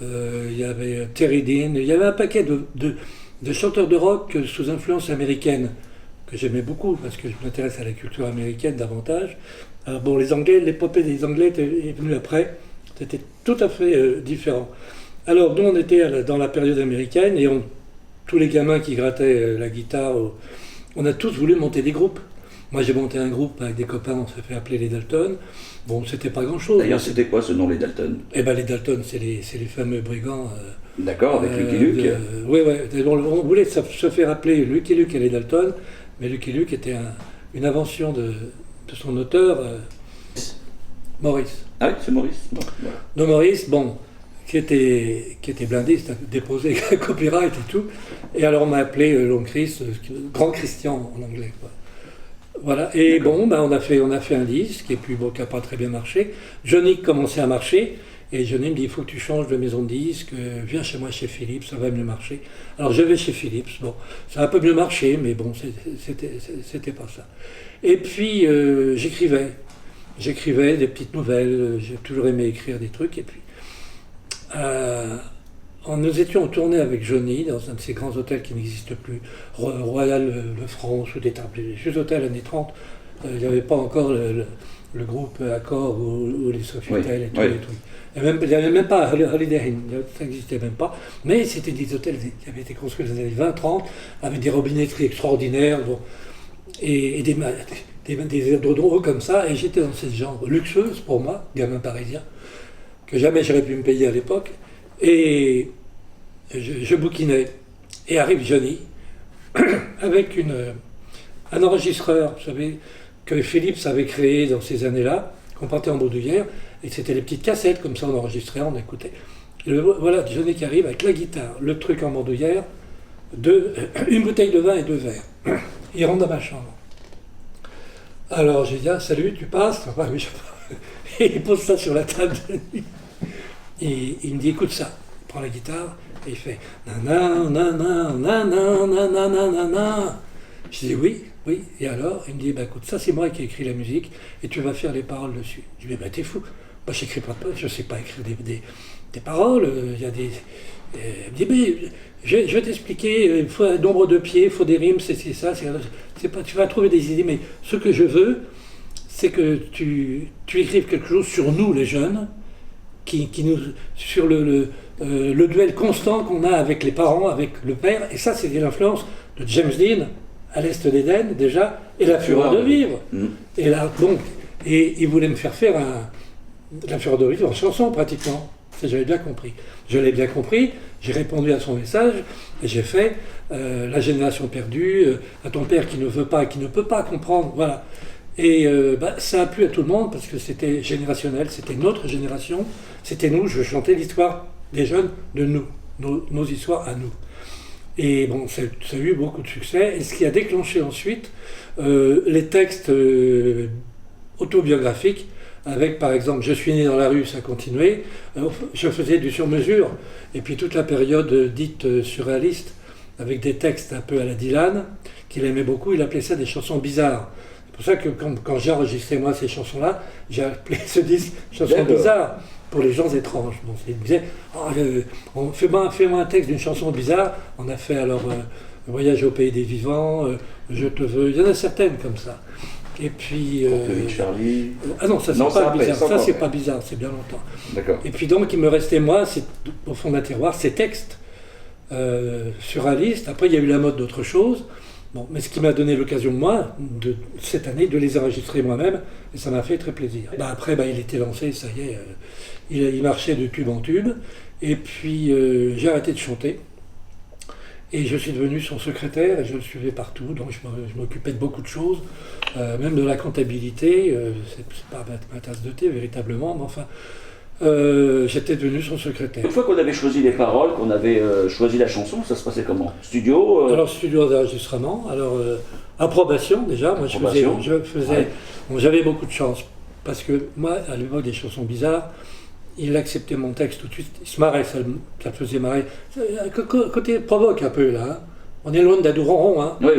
il y avait Terry Dean, il y avait un paquet de chanteurs de rock sous influence américaine que j'aimais beaucoup parce que je m'intéresse à la culture américaine davantage. Alors bon, l'épopée des Anglais est venue après, c'était tout à fait différent. Alors nous on était dans la période américaine et tous les gamins qui grattaient la guitare, on a tous voulu monter des groupes. Moi j'ai monté un groupe avec des copains, on s'est fait appeler les Dalton. Bon, c'était pas grand-chose. D'ailleurs, c'était quoi ce nom, les Dalton? Eh ben les Dalton, c'est les fameux brigands. D'accord, avec Lucky Luke. Oui. On voulait se faire appeler Lucky Luke et les Dalton, mais Lucky Luke était une invention de son auteur, Maurice. Ah oui, c'est Maurice. Bon, voilà. Donc Maurice, bon, qui était blindé, c'était déposé copyright et tout. Et alors on m'a appelé Long Chris, Grand Christian en anglais, quoi. Voilà, et bon, on a fait un disque, et puis bon, qui n'a pas très bien marché. Johnny commençait à marcher, et Johnny me dit, il faut que tu changes de maison de disque, viens chez moi chez Philips, ça va mieux marcher. Alors je vais chez Philips, bon, ça a un peu mieux marché, mais bon, c'était pas ça. Et puis j'écrivais des petites nouvelles, j'ai toujours aimé écrire des trucs, et puis nous étions en tournée avec Johnny dans un de ces grands hôtels qui n'existent plus, Royal Le France ou des vieux hôtels années 30. Il n'y avait pas encore le groupe Accor ou les Sofitel et tous les trucs. Il n'y avait même pas Holiday Inn, ça n'existait même pas. Mais c'était des hôtels qui avaient été construits dans les années 20-30, avec des robinetteries extraordinaires et des édredons comme ça. Et j'étais dans cette genre luxueuse pour moi, gamin parisien, que jamais j'aurais pu me payer à l'époque. Et je bouquinais, et arrive Johnny, avec un enregistreur, vous savez, que Philips avait créé dans ces années-là, qu'on portait en bandoulière, et c'était les petites cassettes, comme ça on enregistrait, on écoutait. Et voilà Johnny qui arrive avec la guitare, le truc en bandoulière, une bouteille de vin et 2 verres. Il rentre dans ma chambre. Alors j'ai dit, ah, salut, tu passes? Enfin, oui, et il pose ça sur la table de nuit. Et il me dit, écoute ça, il prend la guitare et il fait nanana, nanana, nanana, nanana. Je dis oui. Et alors, il me dit, bah, écoute, ça c'est moi qui ai écrit la musique et tu vas faire les paroles dessus. Je dis, bah, t'es fou. Moi, j'écris pas, je sais pas écrire des paroles. Il y a des. Il me dit, mais je vais t'expliquer, il faut un nombre de pieds, il faut des rimes, c'est ça, c'est pas, tu vas trouver des idées, mais ce que je veux, c'est que tu écrives quelque chose sur nous, les jeunes, sur le duel constant qu'on a avec les parents, avec le père, et ça, c'était l'influence de James Dean, à l'Est d'Éden, déjà, et la fureur de vivre. Et là, donc, et il voulait me faire la fureur de vivre en chanson, pratiquement. Ça, j'avais bien compris. Je l'ai bien compris, j'ai répondu à son message, et j'ai fait La génération perdue, à ton père qui ne veut pas, qui ne peut pas comprendre, voilà. Et ça a plu à tout le monde, parce que c'était générationnel, c'était notre génération, c'était nous, je chantais l'histoire des jeunes de nous, nos histoires à nous. Et bon, ça a eu beaucoup de succès, et ce qui a déclenché ensuite les textes autobiographiques, avec par exemple « Je suis né dans la rue », ça continuait, je faisais du sur-mesure, et puis toute la période dite surréaliste, avec des textes un peu à la Dylan, qu'il aimait beaucoup, il appelait ça des chansons bizarres. C'est pour ça que quand j'ai enregistré moi ces chansons-là, j'ai appelé ce disque « Chansons bizarres », pour les gens étranges. Donc, il disait fais-moi un texte d'une chanson bizarre. On a fait alors Voyage au pays des vivants, Je te veux, il y en a certaines comme ça. Et puis. Charlie. Ah non, ça c'est pas bizarre. Ça c'est pas bizarre, c'est bien longtemps. D'accord. Et puis donc il me restait moi, au fond d'un tiroir, ces textes surréalistes. Après il y a eu la mode d'autre chose. Bon, mais ce qui m'a donné l'occasion, moi, cette année, de les enregistrer moi-même, et ça m'a fait très plaisir. Après, il était lancé, ça y est, il marchait de tube en tube, et puis j'ai arrêté de chanter, et je suis devenu son secrétaire, et je le suivais partout, donc je m'occupais de beaucoup de choses, même de la comptabilité, c'est pas ma tasse de thé véritablement, mais enfin, j'étais devenu son secrétaire. Une fois qu'on avait choisi les paroles, qu'on avait choisi la chanson, ça se passait comment? Studio Alors, studio d'enregistrement, alors approbation déjà, moi Approbation. je faisais Ouais. bon, j'avais beaucoup de chance, parce que moi, à l'époque des chansons bizarres, il acceptait mon texte tout de suite, il se marrait, ça le faisait marrer. Côté provoque un peu là, hein. On est loin d'Adouronron, hein. Oui.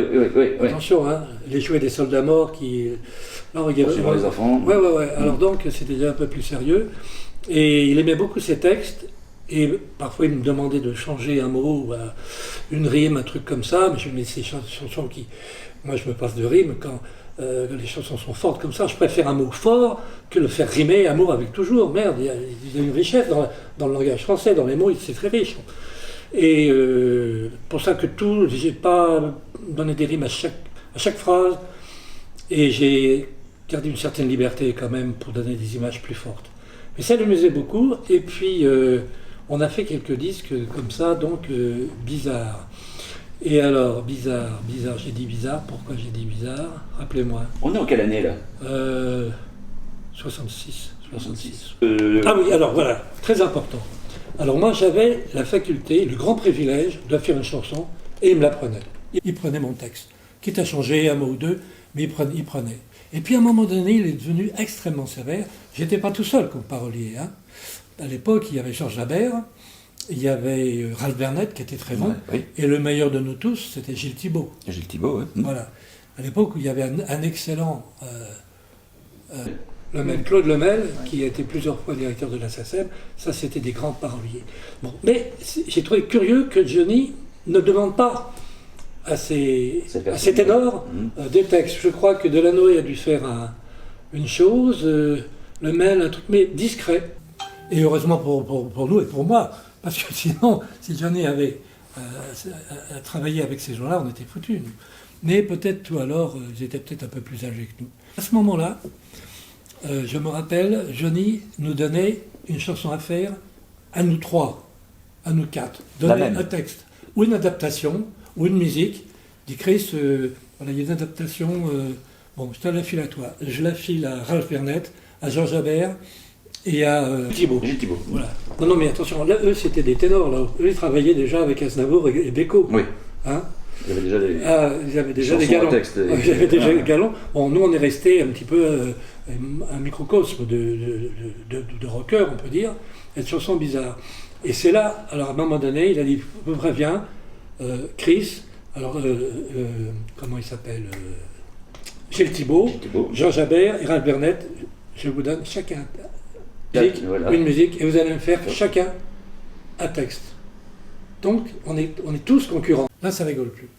Attention, hein, les jouets des soldats morts qui... Non, Suivant les enfants. Ouais. Alors donc, c'était déjà un peu plus sérieux. Et il aimait beaucoup ses textes. Et parfois, il me demandait de changer un mot, une rime, un truc comme ça. Mais ces chansons qui... Moi, je me passe de rime quand les chansons sont fortes comme ça. Je préfère un mot fort que le faire rimer amour avec toujours. Merde, il y a une richesse dans le langage français, dans les mots, c'est très riche. Et pour ça que j'ai pas donné des rimes à chaque phrase. Et j'ai gardé une certaine liberté quand même pour donner des images plus fortes. Mais ça l'amusait beaucoup. Et puis, on a fait quelques disques comme ça, donc bizarres. Et alors, bizarre, j'ai dit bizarre. Pourquoi j'ai dit bizarre? Rappelez-moi. On est en quelle année là? 66. 66. Ah oui, alors voilà, très important. Alors moi, j'avais la faculté, le grand privilège de faire une chanson, et il me l'apprenait. Il prenait mon texte, quitte à changer un mot ou deux, mais il prenait. Et puis à un moment donné, il est devenu extrêmement sévère. J'étais pas tout seul comme parolier, hein. À l'époque, il y avait Georges Labert, il y avait Ralph Bernett qui était très bon, Oui. et le meilleur de nous tous, c'était Gilles Thibault. Gilles Thibault, oui. Voilà. À l'époque où il y avait un excellent Claude Lemel, qui a été plusieurs fois directeur de la SACEM, ça c'était des grands paroliers. Bon, mais j'ai trouvé curieux que Johnny ne demande pas à ses ténors des textes. Je crois que Delanoë a dû faire une chose, Lemel un truc, mais discret. Et heureusement pour nous et pour moi, parce que sinon, si Johnny avait à travailler avec ces gens-là, on était foutus. Mais peut-être tout alors, ils étaient peut-être un peu plus âgés que nous. À ce moment-là, je me rappelle, Johnny nous donnait une chanson à faire, à nous trois, à nous quatre. Donnait un texte, ou une adaptation, ou une musique. Dit Chris, voilà, il y a une adaptation, bon, je te la file à toi. Je la file à Ralph Bernett, à Georges Habert et à Thibault. Gilles Thibault. Voilà. Non, mais attention, là, eux, c'était des ténors, là. Eux, ils travaillaient déjà avec Aznavour et Beko. Oui. Hein? Il y avait déjà des, ils avaient déjà des galons. Ils avaient déjà des galons. Bon, nous, on est resté un petit peu un microcosme de rocker, on peut dire, et de chansons bizarres. Et c'est là, alors à un moment donné, il a dit, je vous préviens, Chris, alors, comment il s'appelle Gilles Thibault, Georges Habert et Ralph Bernett, je vous donne chacun une musique, et vous allez me faire chacun un texte. Donc, on est tous concurrents. Là, ça rigole plus.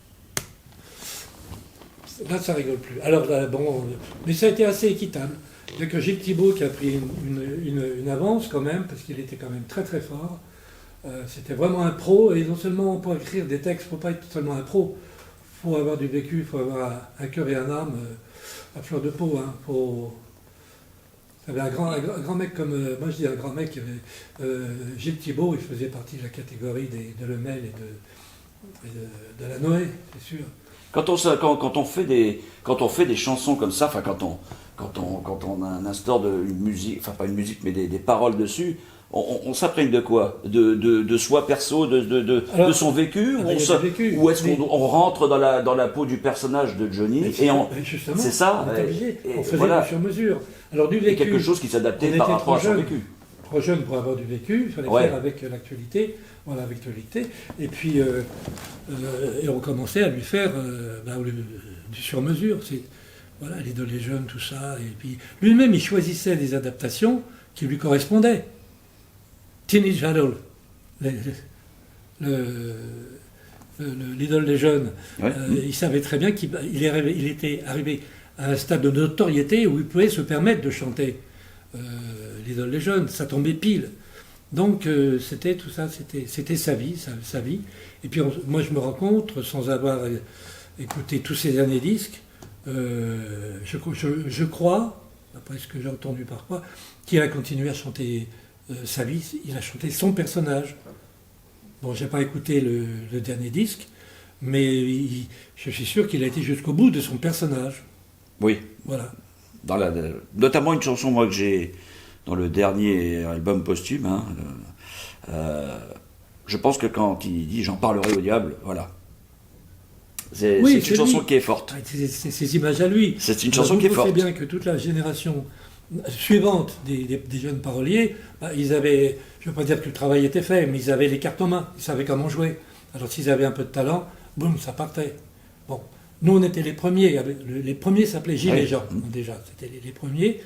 Alors, là, bon, mais ça a été assez équitable. Il n'y a que Gilles Thibault qui a pris une avance quand même, parce qu'il était quand même très très fort. C'était vraiment un pro, et non seulement pour écrire des textes, il ne faut pas être seulement un pro, il faut avoir du vécu, il faut avoir un cœur et un âme à fleur de peau. Hein, il y avait un grand mec comme, moi je dis un grand mec, Gilles Thibault, il faisait partie de la catégorie de Lemel et de Delanoë, c'est sûr. Quand on fait des chansons comme ça, enfin quand on instaure une musique, enfin pas une musique mais des paroles dessus, on s'imprègne de quoi? De soi perso, de son vécu, ou est-ce qu'on rentre dans la peau du personnage de Johnny c'est ça, on faisait voilà. du sur-mesure. Alors du vécu, et quelque chose qui s'adaptait par rapport à son vécu. Trop jeune pour avoir du vécu, il fallait faire avec l'actualité, voilà, avec l'actualité. Et puis et on commençait à lui faire du sur-mesure. Voilà, l'idole des jeunes, tout ça. Et puis lui-même, il choisissait des adaptations qui lui correspondaient. Teenage Idol, l'idole des jeunes, il savait très bien qu'il était arrivé à un stade de notoriété où il pouvait se permettre de chanter l'idole des jeunes, ça tombait pile. Donc c'était tout ça, c'était sa vie. Et puis moi je me rends compte, sans avoir écouté tous ces derniers disques, je crois, après ce que j'ai entendu parfois, qu'il a continué à chanter sa vie, il a chanté son personnage. Bon, j'ai pas écouté le dernier disque, mais je suis sûr qu'il a été jusqu'au bout de son personnage. Oui. Voilà. Notamment une chanson, moi, que j'ai dans le dernier album posthume. Hein, je pense que quand il dit « j'en parlerai au diable », voilà. C'est une chanson qui est forte. C'est ses images à lui. C'est une chanson qui est forte. Vous savez bien que toute la génération suivante des jeunes paroliers, ils avaient, je ne veux pas dire que le travail était fait, mais ils avaient les cartes en main, ils savaient comment jouer. Alors s'ils avaient un peu de talent, boum, ça partait. Bon, nous on était les premiers. Les premiers s'appelaient Gilles et Jean, déjà. C'était les premiers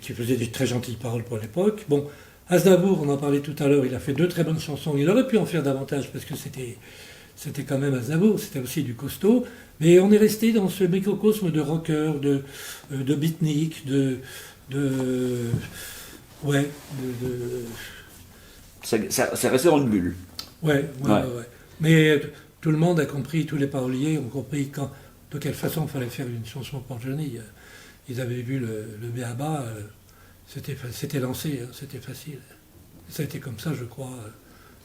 qui faisaient des très gentilles paroles pour l'époque. Bon, Aznavour, on en parlait tout à l'heure, il a fait 2 très bonnes chansons. Il aurait pu en faire davantage parce que c'était quand même Aznavour, c'était aussi du costaud. Mais on est resté dans ce microcosme de rocker, de beatnik, C'est resté dans une bulle. Ouais. Mais tout le monde a compris, tous les paroliers ont compris de quelle façon il fallait faire une chanson pour Johnny. Ils avaient vu le b.a.-ba, c'était lancé, hein, c'était facile. Ça a été comme ça, je crois.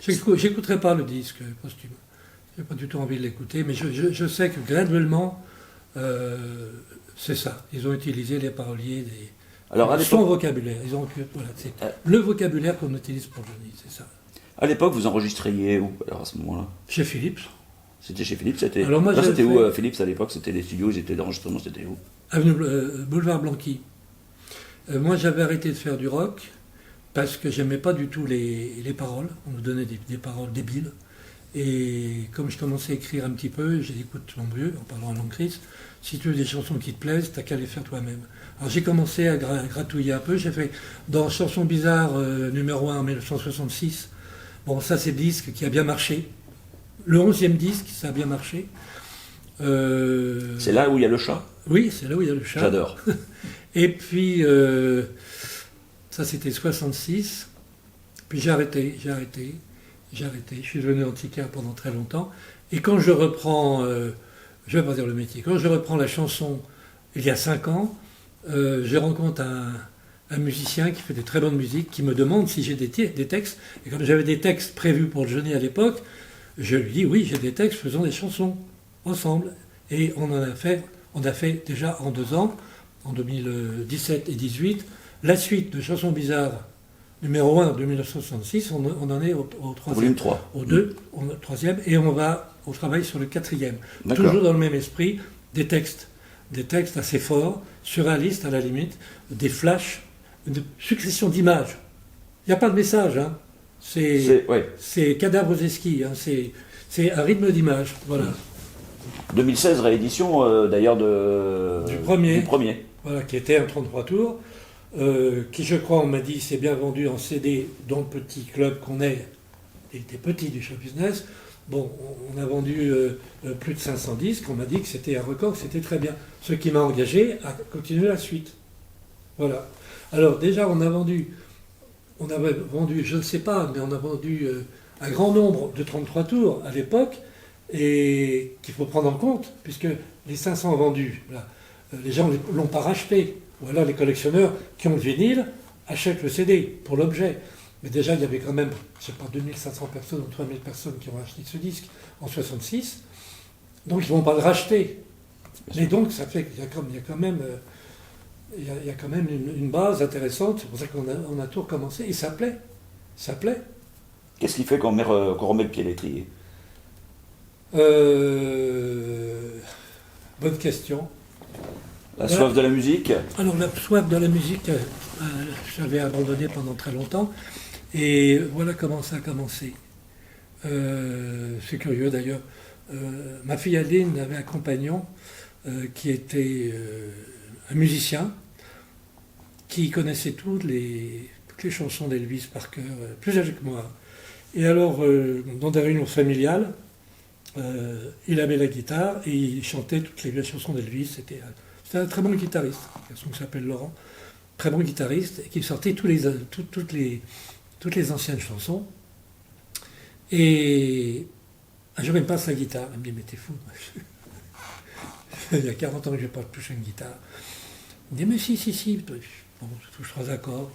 J'écouterai pas le disque posthume. J'ai pas du tout envie de l'écouter, mais je sais que graduellement, c'est ça. Ils ont utilisé les paroliers son vocabulaire. C'est le vocabulaire qu'on utilise pour Johnny, c'est ça. À l'époque, vous enregistriez où, alors, à ce moment-là? Chez Philips. C'était chez Philips, c'était... Alors moi, c'était où, Philips, à l'époque? C'était les studios, ils étaient d'enregistrement, c'était où? Avenue Boulevard Blanqui. Moi, j'avais arrêté de faire du rock parce que j'aimais pas du tout les paroles. On nous donnait des paroles débiles. Et comme je commençais à écrire un petit peu, j'ai dit, écoute, mon vieux, en parlant en langue grise, si tu veux des chansons qui te plaisent, t'as qu'à les faire toi-même. Alors j'ai commencé à gratouiller un peu. J'ai fait dans Chanson bizarre numéro 1 en 1966. Bon, ça c'est le disque qui a bien marché. Le 11e disque, ça a bien marché. C'est là où il y a le chat? Oui, c'est là où il y a le chat. J'adore. Et puis, ça c'était 66. Puis j'ai arrêté. Je suis devenu antiquaire pendant très longtemps. Et quand je reprends, je ne vais pas dire le métier, quand je reprends la chanson il y a 5 ans, je rencontre un musicien qui fait de très bonnes musiques, qui me demande si j'ai des textes. Et comme j'avais des textes prévus pour le Johnny à l'époque, je lui dis oui, j'ai des textes, faisons des chansons ensemble. Et on a fait déjà en 2 ans, en 2017 et 2018, la suite de Chansons bizarres numéro 1 en 1966, on en est au 3e. Volume 3. Au 2, au 3e, et on travaille sur le 4e. D'accord. Toujours dans le même esprit, des textes assez forts, surréalistes à la limite, des flashs, une succession d'images. Il n'y a pas de message, hein. C'est cadavres esquis, hein. C'est un rythme d'image, voilà. 2016, réédition d'ailleurs du premier. Voilà, qui était un 33 tours. Qui je crois, on m'a dit, s'est bien vendu en CD dans le petit club qu'on est, des petits du show business. Bon, on a vendu plus de 500 disques, on m'a dit que c'était un record, que c'était très bien. Ce qui m'a engagé à continuer la suite. Voilà. Alors déjà, on avait vendu, je ne sais pas, mais on a vendu un grand nombre de 33 tours à l'époque, et qu'il faut prendre en compte, puisque les 500 vendus, là, les gens ne l'ont pas racheté. Ou alors les collectionneurs qui ont le vinyle achètent le CD pour l'objet. Mais déjà, il y avait quand même, je ne sais pas, 2500 personnes ou 3000 personnes qui ont acheté ce disque en 66. Donc, ils ne vont pas le racheter. Mais donc, ça fait qu'il y a quand même une base intéressante. C'est pour ça qu'on a tout recommencé. Et ça plaît. Ça plaît. Qu'est-ce qui fait qu'on remet le pied à l'étrier? Bonne question. La soif de la musique? Alors la soif de la musique, j'avais abandonné pendant très longtemps. Et voilà comment ça a commencé. C'est curieux d'ailleurs. Ma fille Aline avait un compagnon qui était un musicien qui connaissait toutes les chansons d'Elvis par cœur, plus âgé que moi. Et alors, dans des réunions familiales, il avait la guitare et il chantait toutes les chansons d'Elvis. C'était un très bon guitariste, un garçon qui s'appelle Laurent, très bon guitariste, et qui sortait toutes les anciennes chansons. Et un jour, il me passe la guitare, il me dit, mais t'es fou. Il y a 40 ans que je n'ai pas touché une guitare. Il me dit, mais si. Bon, je touche 3 accords.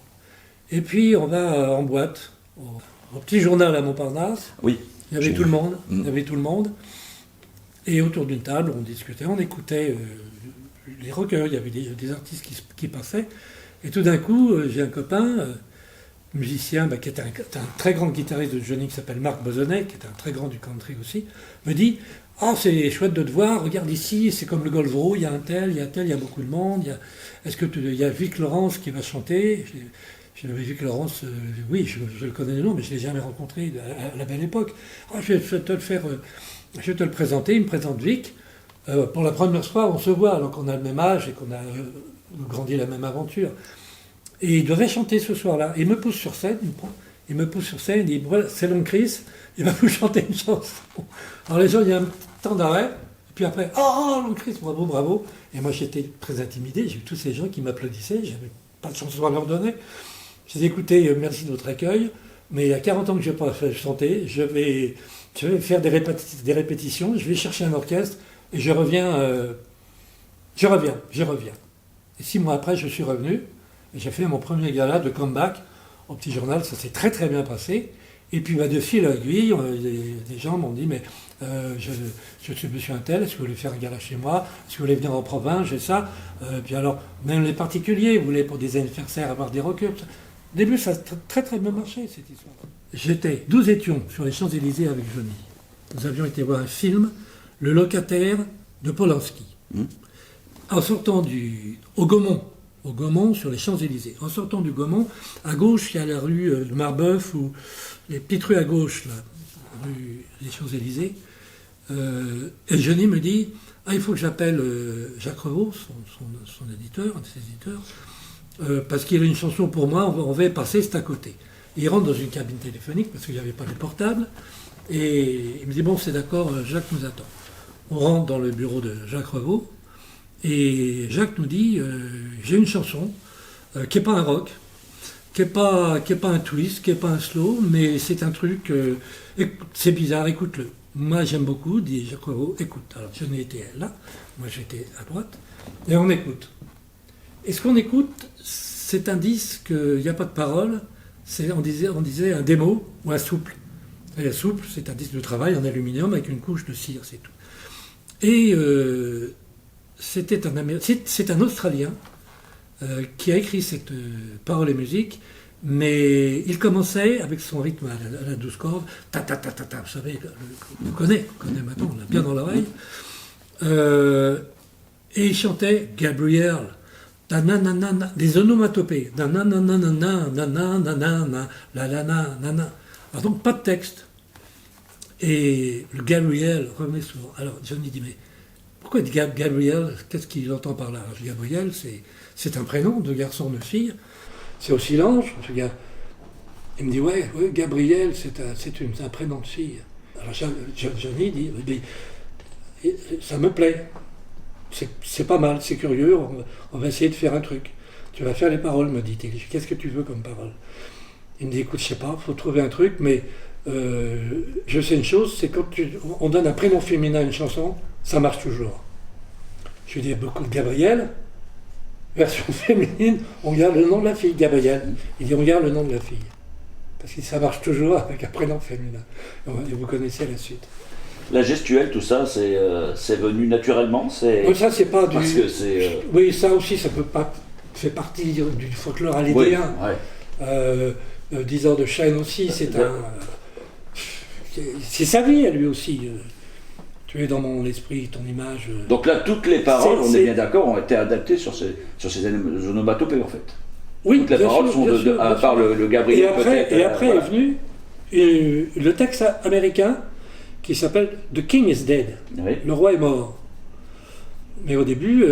Et puis, on va en boîte, au petit journal à Montparnasse. Oui. Il y avait tout le monde. Il y avait tout le monde. Et autour d'une table, on discutait, on écoutait les rockers. Il y avait des artistes qui passaient. Et tout d'un coup, j'ai un copain, musicien, qui était un très grand guitariste de Johnny, qui s'appelle Marc Bozonnet, qui est un très grand du country aussi, me dit « Ah, c'est chouette de te voir, regarde ici, c'est comme le Golfro, il y a un tel, il y a beaucoup de monde. Est-ce que il y a Vic Laurence qui va chanter ?» J'ai dit Vic Laurence, oui, je le connais le nom, mais je ne l'ai jamais rencontré à la belle époque. Ah, je vais te le présenter, il me présente Vic. Pour la première fois, on se voit, alors qu'on a le même âge et qu'on a grandi la même aventure. Et il devait chanter ce soir-là. Il me pousse sur scène, il dit voilà, c'est Long Chris, il va vous chanter une chanson. Alors les gens, il y a un temps d'arrêt, et puis après, oh, Long Chris, bravo. Et moi, j'étais très intimidé, j'ai vu tous ces gens qui m'applaudissaient, j'avais pas de chanson à leur donner. J'ai dit, écoutez, merci de votre accueil, mais il y a 40 ans que je n'ai pas chanté, je vais faire des répétitions, je vais chercher un orchestre, et je reviens. Et 6 mois après, je suis revenu, et j'ai fait mon premier gala de comeback au Petit Journal, ça s'est très très bien passé. Et puis de fil à aiguille, des gens m'ont dit, mais je suis monsieur Untel, est-ce que vous voulez faire un gala chez moi? Est-ce que vous voulez venir en province? J'ai ça. Puis alors, même les particuliers voulaient pour des anniversaires avoir des rockers. Au début, ça a très très bien marché, cette histoire. Nous étions sur les Champs-Élysées avec Johnny. Nous avions été voir un film, Le Locataire de Polanski. En sortant au Gaumont, sur les Champs-Élysées. En sortant du Gaumont, à gauche, il y a la rue de Marbeuf, ou les petites rues à gauche, là, rue des Champs-Élysées. Et Johnny me dit, il faut que j'appelle Jacques Revaux, son éditeur, un de ses éditeurs, parce qu'il a une chanson pour moi, on va passer, c'est à côté. Il rentre dans une cabine téléphonique, parce qu'il n'y avait pas de portable, et il me dit, bon, c'est d'accord, Jacques nous attend. On rentre dans le bureau de Jacques Revaux, et Jacques nous dit, j'ai une chanson qui n'est pas un rock, qui n'est pas un twist, qui n'est pas un slow, mais c'est un truc, c'est bizarre, écoute-le. Moi j'aime beaucoup, dit Jacques Revaux, écoute. Alors je n'étais là, moi j'étais à droite, et on écoute. Et ce qu'on écoute, c'est un disque, il n'y a pas de parole, on disait un démo ou un souple. Et un souple, c'est un disque de travail en aluminium avec une couche de cire, c'est tout. Et c'est un Australien qui a écrit cette parole et musique, mais il commençait avec son rythme à la 12 cordes, ta, vous savez, on connaît maintenant, on l'a bien dans l'oreille, et il chantait Gabriel, des onomatopées, alors donc pas de texte. Et le Gabriel revenait souvent. Alors Johnny dit, mais pourquoi Gabriel, qu'est-ce qu'il entend par là? Alors, Gabriel, c'est un prénom de garçon, de fille. C'est aussi l'ange. Il me dit, ouais, Gabriel, c'est un prénom de fille. Alors Johnny dit, ça me plaît. C'est pas mal, c'est curieux, on va essayer de faire un truc. Tu vas faire les paroles, me dit-il. Qu'est-ce que tu veux comme parole? Il me dit, écoute, je sais pas, il faut trouver un truc, mais je sais une chose, c'est quand on donne un prénom féminin à une chanson, ça marche toujours. Je lui dis, beaucoup de Gabriel, version féminine, on garde le nom de la fille, Gabriel. Il dit, on garde le nom de la fille. Parce que ça marche toujours avec un prénom féminin. Et vous connaissez la suite. La gestuelle, tout ça, c'est venu naturellement, ça, c'est pas parce que c'est. Oui, ça aussi, ça peut pas. Fait partie du folklore alédéen. Oui, ouais. 10 heures de chaîne aussi, c'est sa vie à lui aussi. Tu es dans mon esprit, ton image. Donc là, toutes les paroles, on est bien d'accord, ont été adaptées sur ces onomatopées en fait. Oui, toutes les paroles sont à part le Gabriel peut-être. Et après est venu le texte américain qui s'appelle The King is Dead. Oui. Le roi est mort. Mais au début,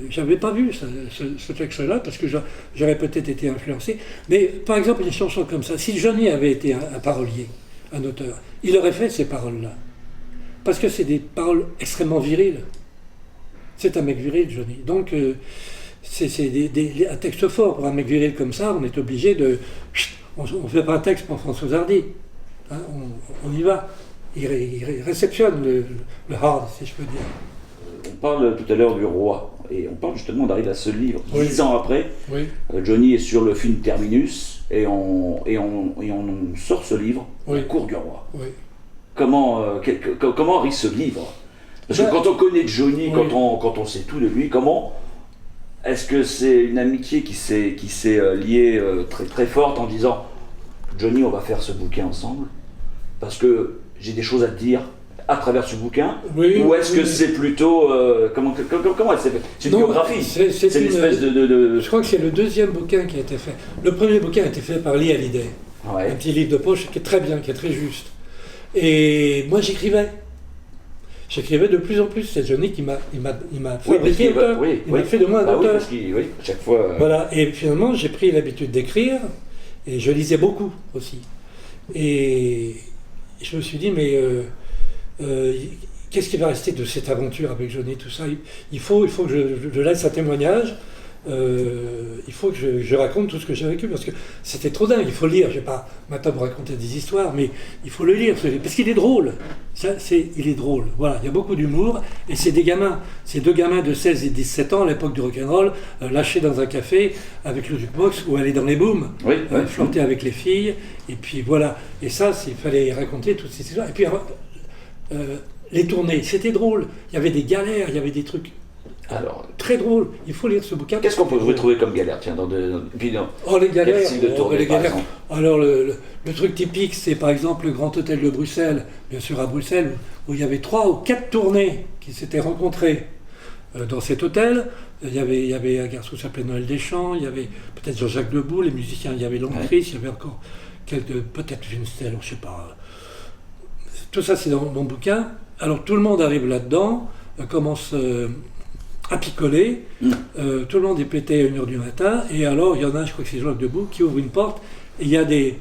j'avais pas vu ce texte-là parce que j'aurais peut-être été influencé. Mais par exemple, une chanson comme ça, si Johnny avait été un parolier, un auteur, il aurait fait ces paroles-là. Parce que c'est des paroles extrêmement viriles. C'est un mec viril, Johnny. Donc, c'est un texte fort. Pour un mec viril comme ça, on est obligé de... On ne fait pas un texte pour François Hardy. On y va. Il réceptionne le hard, si je peux dire. parle tout à l'heure du roi, et on parle justement d'arriver à ce livre. Oui. 10 ans après, Oui, Johnny est sur le film Terminus, et on sort ce livre, Oui. La cour du roi. oui. Comment arrive ce livre? Parce que Ben, quand on connaît Johnny, oui. quand on sait tout de lui, comment est-ce que c'est une amitié qui s'est liée très très forte en disant Johnny, on va faire ce bouquin ensemble parce que j'ai des choses à te dire à travers ce bouquin, Oui, ou est-ce que oui. c'est plutôt comment elle s'est fait? C'est une Non, biographie. c'est C'est une une- espèce de... Je crois que c'est le deuxième bouquin qui a été fait. Le premier bouquin a été fait par Lee Hallyday. Un Ouais. petit livre de poche qui est très bien, qui est très juste. Et moi j'écrivais. J'écrivais de plus en plus. C'est Johnny qui m'a Oui, fabriqué auteur. Il m'a fait de moi un Bah oui, auteur. parce qu'il, oui, à chaque fois. Voilà. Et finalement j'ai pris l'habitude d'écrire et je lisais beaucoup aussi. Et je me suis dit mais qu'est-ce qui va rester de cette aventure avec Johnny, tout ça? Il faut que je laisse un témoignage. Il faut que je raconte tout ce que j'ai vécu parce que c'était trop dingue. Il faut le lire. Je vais pas maintenant vous raconter des histoires, mais il faut le lire parce qu'il est drôle. Il est drôle. Voilà, il y a beaucoup d'humour et c'est des gamins. C'est deux gamins de 16 et 17 ans à l'époque du rock'n'roll, lâchés dans un café avec le jukebox ou aller dans les booms, Oui, oui. chanter avec les filles. Et puis voilà. Et ça, il fallait raconter toutes ces histoires. Et puis les tournées, c'était drôle. Il y avait des galères, il y avait des trucs. Alors, Très drôle, il faut lire ce bouquin. qu'est-ce qu'on peut retrouver comme galère? Tiens, puis non. Oh, les galères, Quel style de tournée, les par galères. exemple? Alors, le truc typique, c'est par exemple le Grand Hôtel de Bruxelles, bien sûr à Bruxelles, où il y avait 3 ou 4 tournées qui s'étaient rencontrées dans cet hôtel. Il y avait un garçon qui s'appelait Noël Deschamps, il y avait peut-être Jean-Jacques Debout, les musiciens, il y avait Longcris, il y avait encore peut-être Vinstel, je ne sais pas. Tout ça, c'est dans mon bouquin. Alors, tout le monde arrive là-dedans, commence à picoler. Tout le monde est pété à 1h du matin. Et alors, il y en a, je crois que c'est Jean-Jacques Debout, qui ouvre une porte. Et il y a des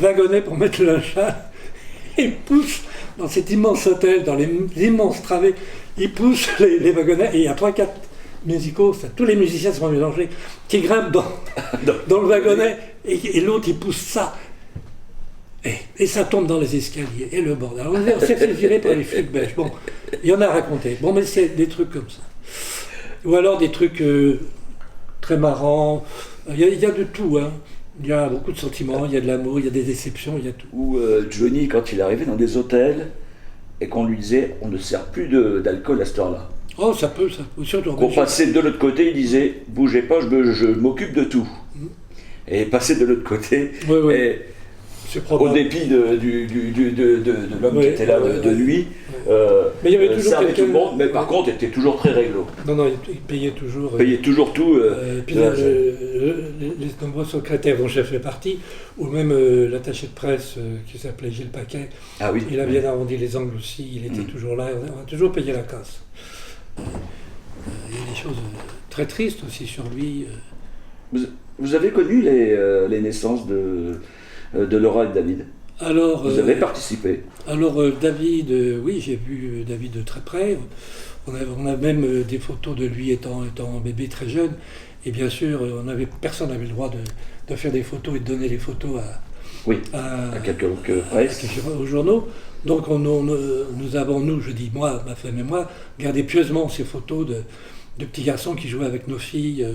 wagonnets pour mettre le linge sale. Et il pousse dans cet immense hôtel, dans les immenses travées, il pousse les wagonnets. Et il y a 3-4 musicaux, tous les musiciens sont mélangés, qui grimpent dans le wagonnet. Et l'autre, il pousse ça. Et ça tombe dans les escaliers, et le bordel. Alors, on s'est fait virer par les flics belges. Bon, il y en a raconté. Bon, mais c'est des trucs comme ça. Ou alors des trucs très marrants. Il y a de tout, hein. Il y a beaucoup de sentiments, il y a de l'amour, il y a des déceptions, il y a tout. Ou Johnny, quand il arrivait dans des hôtels et qu'on lui disait on ne sert plus d'alcool à cette heure-là. Oh, ça peut. Surtout en Qu'on Belgique. passait de l'autre côté, il disait bougez pas, je m'occupe de tout. Et passer de l'autre côté. Oui, oui. Et, C'est au probable. dépit de l'homme Ouais, qui était là de nuit, Mais il y avait toujours servait quelqu'un- tout le monde, mais par contre était toujours très réglo. Non, il payait toujours. Payait toujours tout. Et puis les nombreux secrétaires dont j'ai fait partie, ou même l'attaché de presse qui s'appelait Gilles Paquet, Ah oui. il a bien arrondi les angles aussi, il était toujours là, on a toujours payé la casse. Il y a des choses très tristes aussi sur lui. Vous avez connu les naissances de Laura et de David. Alors, Vous avez participé. alors David, oui, j'ai vu David de très près. On a même des photos de lui étant bébé très jeune. Et bien sûr, personne n'avait le droit de faire des photos et de donner les photos Oui, à quelques presse. aux journaux. Donc nous avons, je dis moi, ma femme et moi, gardé pieusement ces photos de petits garçons qui jouaient avec nos filles.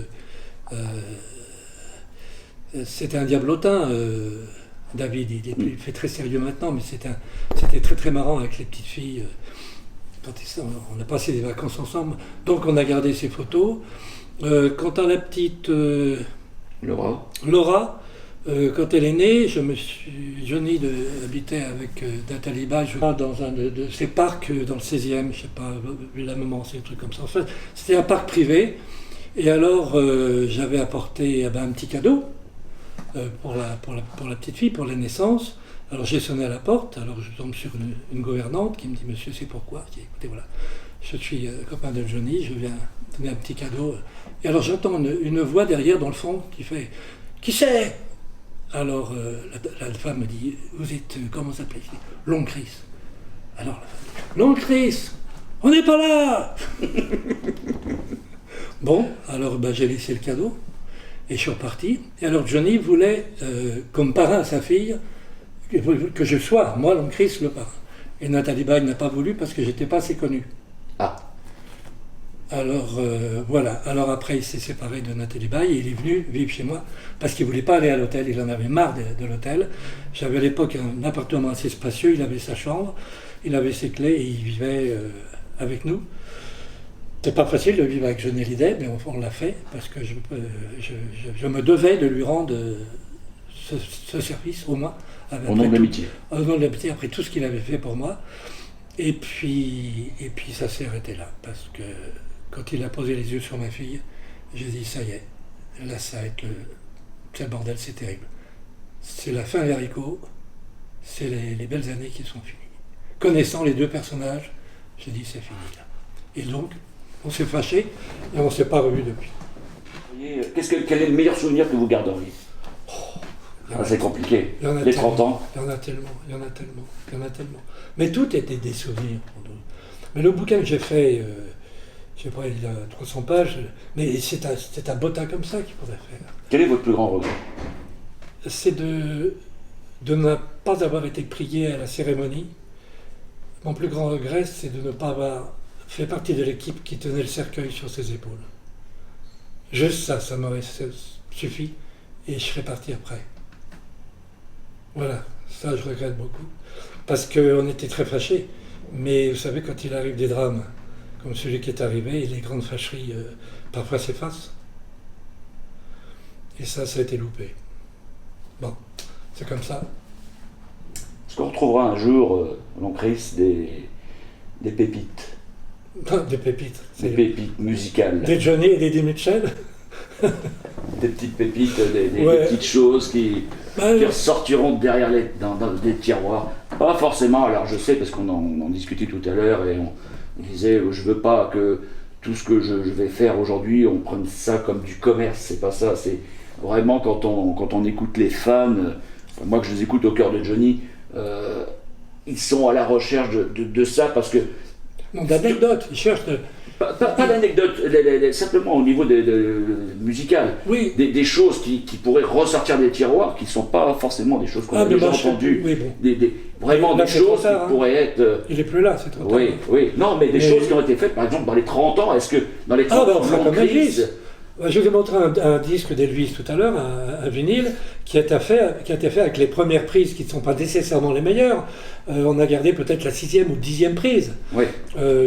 C'était un diablotin, David. Il fait très sérieux maintenant, mais c'était très très marrant avec les petites filles. On a passé des vacances ensemble, donc on a gardé ces photos. Quant à la petite Laura, quand elle est née, Johnny habitait avec Nathalie Baye dans un de ces parcs dans le 16e, je sais pas, la maman, c'est un truc comme ça. Enfin, c'était un parc privé. Et alors, j'avais apporté un petit cadeau pour la petite fille, pour la naissance. Alors j'ai sonné à la porte, alors je tombe sur une gouvernante qui me dit « Monsieur, c'est pourquoi ?» Je dis « Écoutez, voilà, je suis copain de Johnny, je viens donner un petit cadeau. » Et alors j'entends une voix derrière, dans le fond, qui fait « Qui c'est ?» Alors la femme me dit « Vous êtes, comment vous appelez ?» Je dis « Longcris. » Alors la femme dit « Longcris, on n'est pas là !» Bon, alors j'ai laissé le cadeau et je suis reparti. Et alors Johnny voulait, comme parrain à sa fille, que je sois, moi, Longcris, le parrain. Et Nathalie Baye n'a pas voulu parce que j'étais pas assez connu. Ah, Alors voilà, alors après il s'est séparé de Nathalie Baye et il est venu vivre chez moi parce qu'il ne voulait pas aller à l'hôtel, il en avait marre de l'hôtel. J'avais à l'époque un appartement assez spacieux, il avait sa chambre, il avait ses clés et il vivait avec nous. C'est pas facile de vivre avec Johnny Hallyday, mais on l'a fait parce que je me devais de lui rendre ce service au moins. au nom de l'amitié. Au nom de l'amitié, après tout ce qu'il avait fait pour moi. Et puis ça s'est arrêté là, parce que quand il a posé les yeux sur ma fille, j'ai dit ça y est, là ça va être c'est le bordel, c'est terrible. C'est la fin des haricots, c'est les belles années qui sont finies. Connaissant les deux personnages, j'ai dit c'est fini là. Et donc, on s'est fâchés et on ne s'est pas revus depuis. Quel est le meilleur souvenir que vous garderiez? C'est compliqué. Les 30 ans. Il y en a tellement. Mais tout était des souvenirs pour nous. Mais le bouquin que j'ai fait, je sais pas, il a 300 pages, mais c'est un bottin comme ça qu'il faudrait faire. Quel est votre plus grand regret? C'est de ne pas avoir été prié à la cérémonie. Mon plus grand regret, c'est de ne pas avoir fait partie de l'équipe qui tenait le cercueil sur ses épaules. Juste ça m'aurait suffi et je serais parti après. Voilà, ça je regrette beaucoup. Parce qu'on était très fâchés. Mais vous savez, quand il arrive des drames comme celui qui est arrivé, les grandes fâcheries parfois s'effacent. Et ça a été loupé. Bon, c'est comme ça. Est-ce qu'on retrouvera un jour, l'on Chris, des pépites? Des pépites. Des pépites musicales. Des Johnny et des Eddie Mitchell. Des petites pépites, des petites choses qui ressortiront derrière dans des tiroirs. Pas forcément, alors je sais, parce qu'on en discutait tout à l'heure, et on disait, je veux pas que tout ce que je vais faire aujourd'hui, on prenne ça comme du commerce, c'est pas ça, c'est vraiment quand on écoute les fans, moi que je les écoute au cœur de Johnny, ils sont à la recherche de ça, parce que... D'anecdotes, ils cherchent... Pas d'anecdote, simplement au niveau musical. Oui. Des choses qui pourraient ressortir des tiroirs, qui ne sont pas forcément des choses qu'on a déjà entendues. Oui, bon. Vraiment là, des choses tard, qui pourraient être... Il n'est plus là, c'est trop tard. Oui. Non, mais des choses qui ont été faites, par exemple, dans les 30 ans. Est-ce que dans les 30 ans, comme Elvis. Je vous ai montré un disque d'Elvis tout à l'heure, un vinyle, qui a été fait avec les premières prises, qui ne sont pas nécessairement les meilleures. On a gardé peut-être la 6e ou 10e prise. Oui.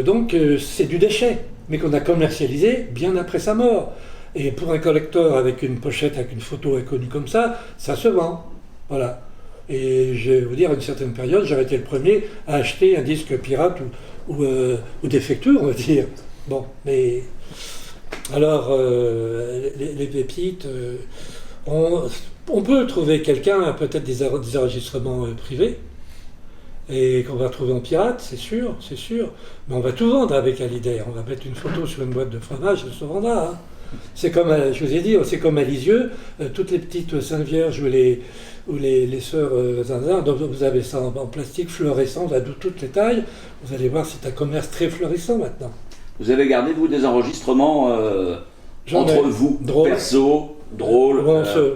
Donc c'est du déchet, mais qu'on a commercialisé bien après sa mort. Et pour un collector avec une pochette, avec une photo inconnue comme ça se vend. Voilà. Et je vais vous dire, à une certaine période, j'avais été le premier à acheter un disque pirate ou défectueux, on va dire. Bon, mais... Alors, les pépites, on peut trouver quelqu'un, peut-être des enregistrements privés, et qu'on va trouver en pirate, c'est sûr, mais on va tout vendre avec Hallyday. On va mettre une photo sur une boîte de fromage, elle se vendra. Hein. C'est comme, je vous ai dit, c'est comme à Lisieux, toutes les petites Saintes Vierges ou les sœurs Zinzin, donc vous avez ça en plastique fluorescent, là, de toutes les tailles. Vous allez voir, c'est un commerce très florissant maintenant. Vous avez gardé, vous, des enregistrements entre vous, perso, drôles,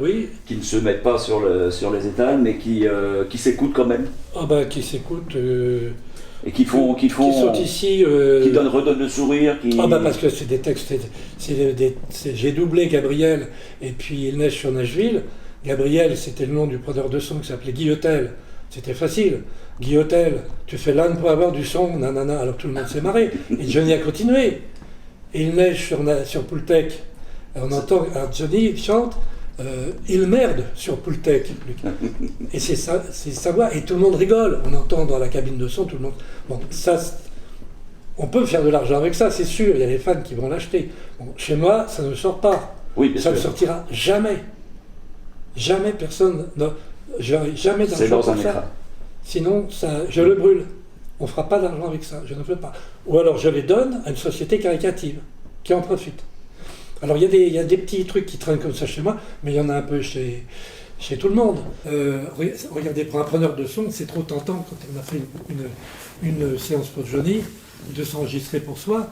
oui. Qui ne se mettent pas sur les étals, mais qui s'écoutent quand même. Ah ben, qui s'écoutent... Et qui sont ici... qui redonnent le sourire. Ah ben, parce que c'est des textes... j'ai doublé Gabriel, et puis Il neige sur Nashville. Gabriel, c'était le nom du preneur de son qui s'appelait Guillotel. C'était facile. Guillotel, tu fais l'âne pour avoir du son, nanana, alors tout le monde s'est marré. Et Johnny a continué. Et Il neige sur Poultec. On entend, alors Johnny chante Il merde sur Poultec. Et c'est sa voix, et tout le monde rigole. On entend dans la cabine de son, tout le monde. Bon, ça, on peut faire de l'argent avec ça, c'est sûr, il y a les fans qui vont l'acheter. Bon, chez moi, ça ne sort pas. Oui, bien ça sûr. ne sortira jamais. Jamais personne. Jamais d'argent. C'est dans un pour ça. écran. Sinon, je le brûle. On ne fera pas d'argent avec ça, je ne veux pas. Ou alors je les donne à une société caritative qui en profite. Alors il y a des petits trucs qui traînent comme ça chez moi, mais il y en a un peu chez tout le monde. Regardez, pour un preneur de son, c'est trop tentant quand on a fait une séance pour Johnny, de s'enregistrer pour soi,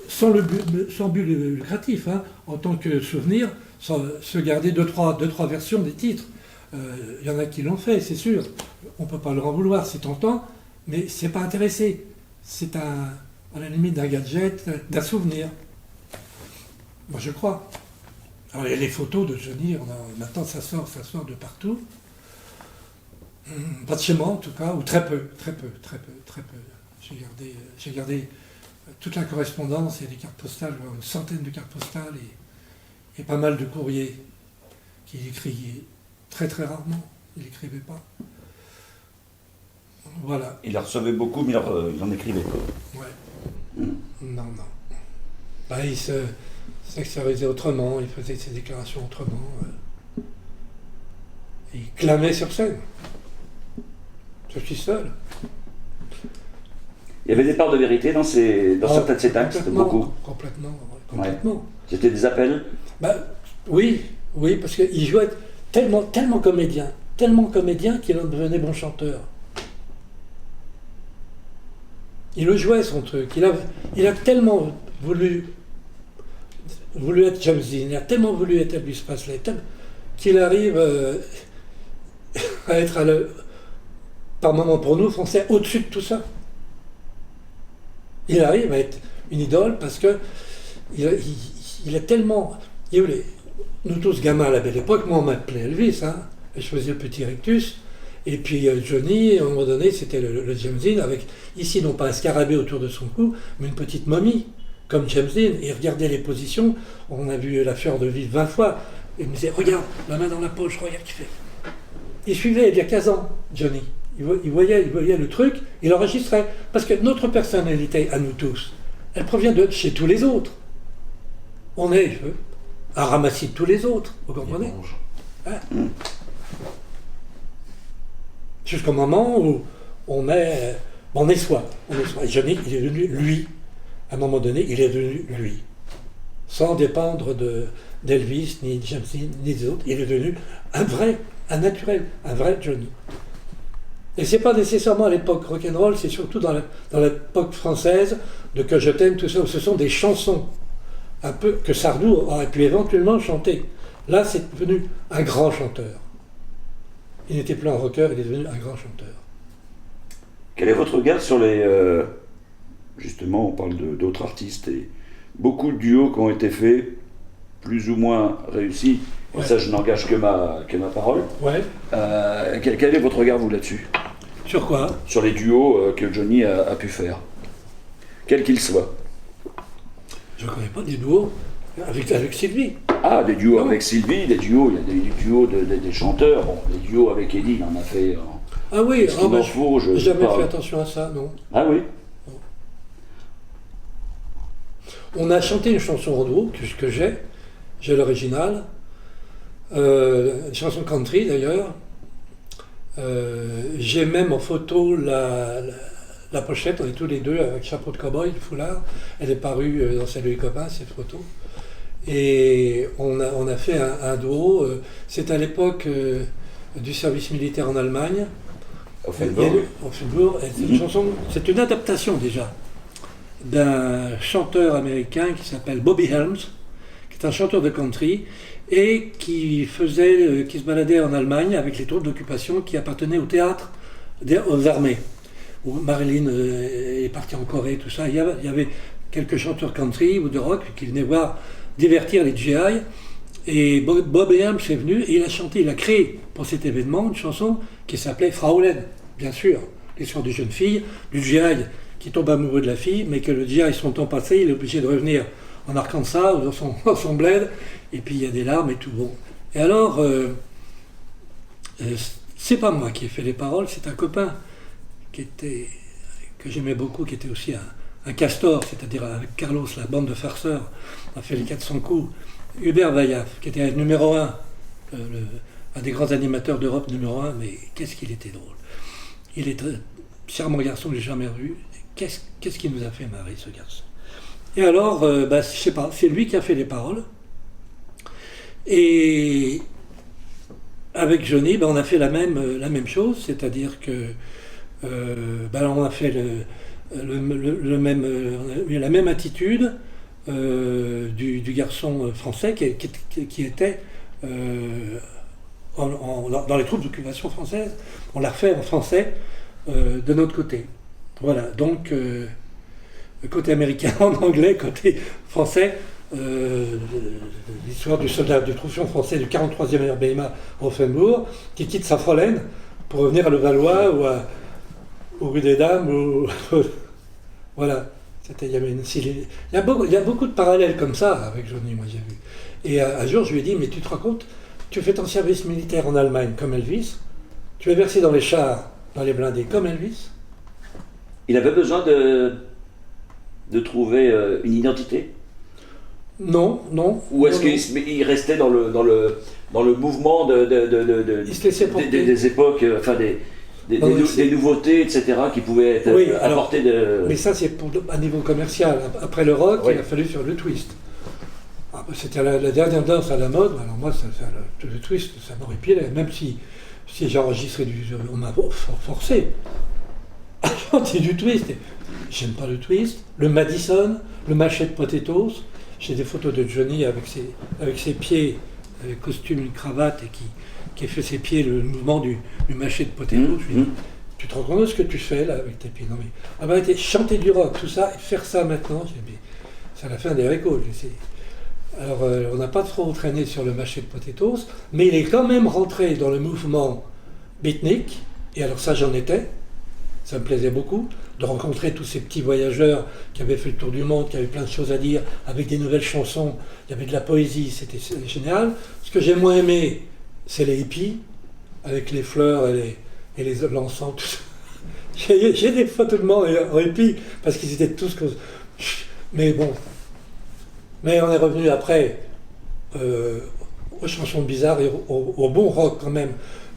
sans but lucratif, hein, en tant que souvenir, sans se garder deux, trois versions des titres. Il y en a qui l'ont fait, c'est sûr. On ne peut pas leur en vouloir, c'est tentant, mais c'est pas intéressé. C'est à la limite d'un gadget, d'un souvenir. Moi, je crois. Alors, il y a les photos de Johnny, maintenant ça sort de partout. Pas de chez moi en tout cas, ou très peu. J'ai gardé toute la correspondance et des cartes postales, une centaine de cartes postales et pas mal de courriers qu'il écrivait très rarement. Il n'écrivait pas. Voilà. Il en recevait beaucoup, mais il n'en écrivait pas. Ouais. Non. Bah, il se s'extériorisait autrement, il faisait ses déclarations autrement. Il clamait sur scène. Je suis seul. Il y avait des parts de vérité dans certains de ces textes, beaucoup. Complètement. Ouais. C'était des appels. Bah, oui, parce qu'il jouait tellement comédien qu'il en devenait bon chanteur. Il le jouait son truc. Il a tellement voulu être James Dean, il a tellement voulu être Elvis Presley, qu'il arrive à être par moments pour nous Français au-dessus de tout ça. Il arrive à être une idole parce que il est tellement. Nous tous gamins à la belle époque, moi on m'appelait Elvis, je faisais le petit rectus. Et puis Johnny, à un moment donné, c'était le James Dean avec, ici, non pas un scarabée autour de son cou, mais une petite momie, comme James Dean. Et regardez les positions, on a vu La Fleur de Vivre 20 fois. Et il me disait, regarde, la main dans la poche, regarde qui fait. Il suivait il y a 15 ans, Johnny. Il voyait le truc, il enregistrait. Parce que notre personnalité, à nous tous, elle provient de chez tous les autres. On est un ramassis de tous les autres, vous comprenez ? Jusqu'au moment où on est soi. Et Johnny, il est devenu lui. À un moment donné, il est devenu lui. Sans dépendre d'Elvis, ni de James Dean, ni des autres. Il est devenu un naturel, un vrai Johnny. Et c'est pas nécessairement à l'époque rock'n'roll, c'est surtout dans l'époque française de Que je t'aime, tout ça, où ce sont des chansons un peu que Sardou aurait pu éventuellement chanter. Là, c'est devenu un grand chanteur. Il n'était plus un rocker, il est devenu un grand chanteur. Quel est votre regard sur les... justement, on parle d'autres artistes et beaucoup de duos qui ont été faits, plus ou moins réussis. Et ça, je n'engage que ma parole. Ouais. Quel est votre regard, vous, là-dessus ? Sur quoi ? Sur les duos que Johnny a pu faire. Quels qu'ils soient. Je ne connais pas des duos avec Sylvie. Ah, des duos avec Sylvie, il y a des duos des chanteurs. Bon, les duos avec Eddie, il en a fait. Ah oui, j'ai jamais fait attention à ça, non. Ah oui. Non. On a chanté une chanson en duo que j'ai l'original, une chanson country d'ailleurs. J'ai même en photo la pochette, on est tous les deux avec chapeau de cow-boy, le foulard. Elle est parue dans Salut les copains, cette photo. Et on a fait un duo. C'est à l'époque du service militaire en Allemagne. Offenbourg. C'est une adaptation déjà d'un chanteur américain qui s'appelle Bobby Helms, qui est un chanteur de country et qui se baladait en Allemagne avec les troupes d'occupation qui appartenaient au théâtre aux armées. Où Marilyn est partie en Corée, tout ça. Il y avait quelques chanteurs country ou de rock qui venaient divertir les GI. Et Bob Helms est venu et il a créé pour cet événement une chanson qui s'appelait Fraulein, bien sûr, l'histoire d'une jeune fille, du GI qui tombe amoureux de la fille, mais que le GI, son temps passé, il est obligé de revenir en Arkansas ou dans son bled, et puis il y a des larmes et tout bon. Et alors, c'est pas moi qui ai fait les paroles, c'est un copain que j'aimais beaucoup, qui était aussi un castor, c'est-à-dire avec Carlos, la bande de farceurs, on a fait les 400 coups. Hubert Vaillaf, qui était numéro 1, un des grands animateurs d'Europe numéro 1, mais qu'est-ce qu'il était drôle. Il est un charmant garçon que j'ai jamais vu. Qu'est-ce qui nous a fait marrer, ce garçon. Et alors, je sais pas, c'est lui qui a fait les paroles. Et avec Johnny, on a fait la même chose, c'est-à-dire que on a fait la même attitude du garçon français qui était dans les troupes d'occupation françaises. On l'a refait en français de notre côté. Voilà, donc côté américain en anglais, côté français, l'histoire du soldat du troufion français du 43e RBMA Offenbourg, qui quitte sa Frolaine pour revenir à Levallois ou au rue des Dames. Voilà. Il y a beaucoup de parallèles comme ça avec Johnny, moi j'ai vu. Et un jour je lui ai dit, mais tu te rends compte, tu fais ton service militaire en Allemagne comme Elvis, tu es versé dans les chars, dans les blindés comme Elvis. Il avait besoin de trouver une identité? Non. Ou est-ce qu'il restait dans le mouvement il se laissait porter. des époques, enfin des nouveautés, etc., qui pouvaient être apportées de... Mais ça, c'est à niveau commercial. Après le rock, Oui. il a fallu faire le twist. C'était la dernière danse à la mode. Alors moi, le twist, ça m'horripilait. Même si j'ai enregistré on m'a forcé à chanter du twist. J'aime pas le twist. Le Madison, le Machete Potatoes. J'ai des photos de Johnny avec ses pieds, avec costume, une cravate, et qui fait ses pieds le mouvement du Machete Potatoes. Je lui dis, tu te rends compte de ce que tu fais là avec tes pieds? Non mais chanter du rock, tout ça, et faire ça maintenant, c'est à la fin des récoltes. Alors on n'a pas trop entraîné sur le Machete Potatoes, mais il est quand même rentré dans le mouvement beatnik, et alors ça j'en étais, ça me plaisait beaucoup, de rencontrer tous ces petits voyageurs qui avaient fait le tour du monde, qui avaient plein de choses à dire, avec des nouvelles chansons, il y avait de la poésie, c'était génial. Ce que j'ai moins aimé, c'est les hippies, avec les fleurs et l'encens, tout ça. J'ai des photos de moi en hippie, parce qu'ils étaient tous... Mais bon. Mais on est revenu après aux chansons bizarres et au bon rock quand même,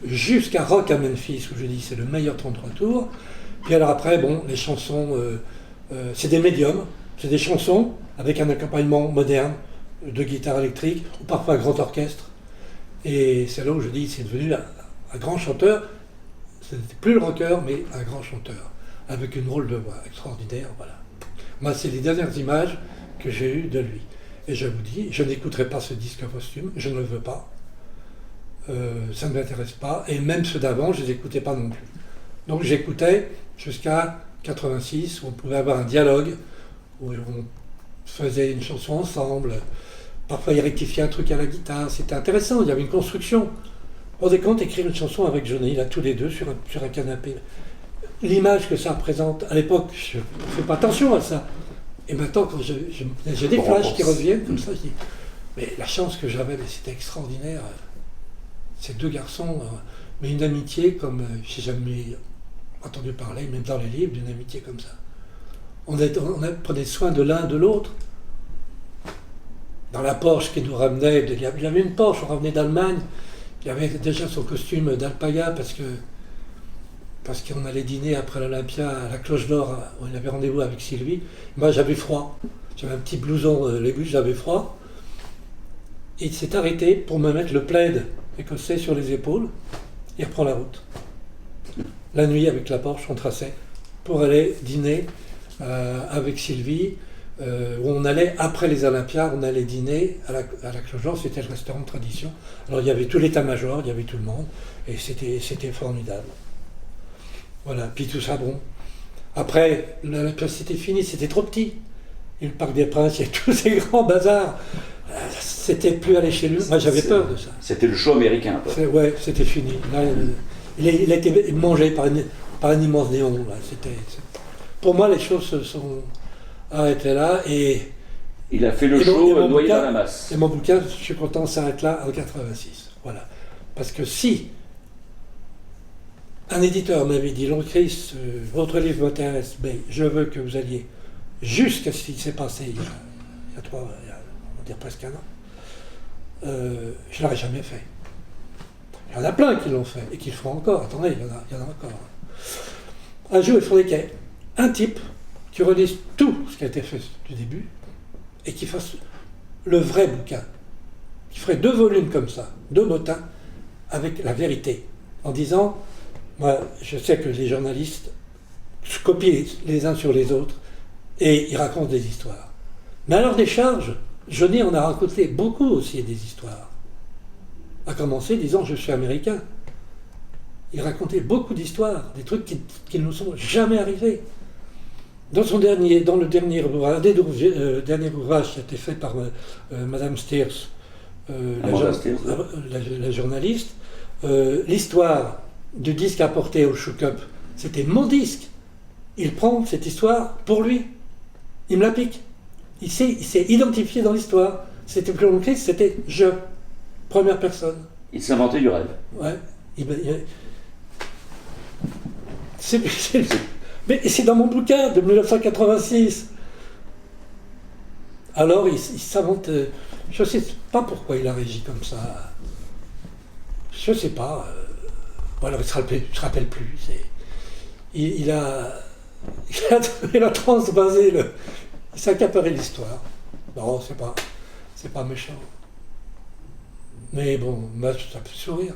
jusqu'à Rock à Memphis, où je dis c'est le meilleur 33 tours. Puis alors après, bon, les chansons, c'est des médiums, c'est des chansons avec un accompagnement moderne, de guitare électrique, ou parfois grand orchestre. Et c'est là où je dis, c'est devenu un grand chanteur. Ce n'était plus le rocker, mais un grand chanteur, avec une drôle de voix extraordinaire, voilà. Moi, c'est les dernières images que j'ai eues de lui. Et je vous dis, je n'écouterai pas ce disque posthume, je ne le veux pas. Ça ne m'intéresse pas. Et même ceux d'avant, je ne les écoutais pas non plus. Donc j'écoutais jusqu'à 86, où on pouvait avoir un dialogue, où on faisait une chanson ensemble. Parfois, il rectifiait un truc à la guitare. C'était intéressant, il y avait une construction. Vous vous rendez compte, écrire une chanson avec Johnny, là, tous les deux, sur un canapé. L'image que ça représente, à l'époque, je ne fais pas attention à ça. Et maintenant, quand j'ai des flashs qui reviennent, comme ça, je dis, mais la chance que j'avais, c'était extraordinaire. Ces deux garçons, mais une amitié comme j'ai jamais entendu parler, même dans les livres, d'une amitié comme ça. On prenait soin de l'un de l'autre. Dans la Porsche qui nous ramenait, il y avait une Porsche, on revenait d'Allemagne, il avait déjà son costume d'alpaga parce qu'on allait dîner après l'Olympia à la Cloche d'Or, où il avait rendez-vous avec Sylvie. Moi j'avais froid, j'avais un petit blouson légus, j'avais froid. Et il s'est arrêté pour me mettre le plaid écossais sur les épaules et reprend la route. La nuit avec la Porsche, on traçait pour aller dîner avec Sylvie, où on allait, après les Olympiades, on allait dîner à la Cloche d'Or, c'était le restaurant de tradition. Alors il y avait tout l'état-major, il y avait tout le monde, et c'était formidable. Voilà, puis tout ça, bon. Après, l'Olympia c'était fini, c'était trop petit. Et le Parc des Princes, il y a tous ces grands bazars. C'était plus aller chez lui. Moi j'avais peur de ça. C'était le show américain. Ouais, c'était fini. Là, il a été mangé par un immense néon. Là. Pour moi, les choses se sont arrêtées là. Et il a fait le show noyé dans la masse. Et mon bouquin, je suis content, s'arrête là en 86. Voilà. Parce que si un éditeur m'avait dit, Chris, votre livre m'intéresse, mais je veux que vous alliez jusqu'à ce qui s'est passé il y a on va dire presque un an, je ne l'aurais jamais fait. Il y en a plein qui l'ont fait et qui le feront encore. Attendez, il y en a encore. Un jour, il faudrait qu'il y ait un type qui relise tout ce qui a été fait du début et qui fasse le vrai bouquin, qui ferait 2 volumes comme ça, 2 motins, avec la vérité, en disant, moi, je sais que les journalistes se copient les uns sur les autres et ils racontent des histoires. Mais à leur décharge, Johnny en a raconté beaucoup aussi des histoires. A commencer disant je suis américain. Il racontait beaucoup d'histoires, des trucs qui ne nous sont jamais arrivés. Dans un derniers ouvrages qui a été fait par Madame Steers, la journaliste, l'histoire du disque apporté au Shook Up, c'était mon disque. Il prend cette histoire pour lui. Il me la pique. Il s'est identifié dans l'histoire. C'était plus long que c'était je, première personne. Il s'inventait du rêve. Ouais. Mais c'est dans mon bouquin de 1986. Alors il s'invente. Je ne sais pas pourquoi il a réagi comme ça. Je ne sais pas. Voilà, je ne me rappelle plus. Il a transvasé, il s'est accaparé l'histoire. Non, c'est pas méchant. Mais bon, moi, ça peut sourire.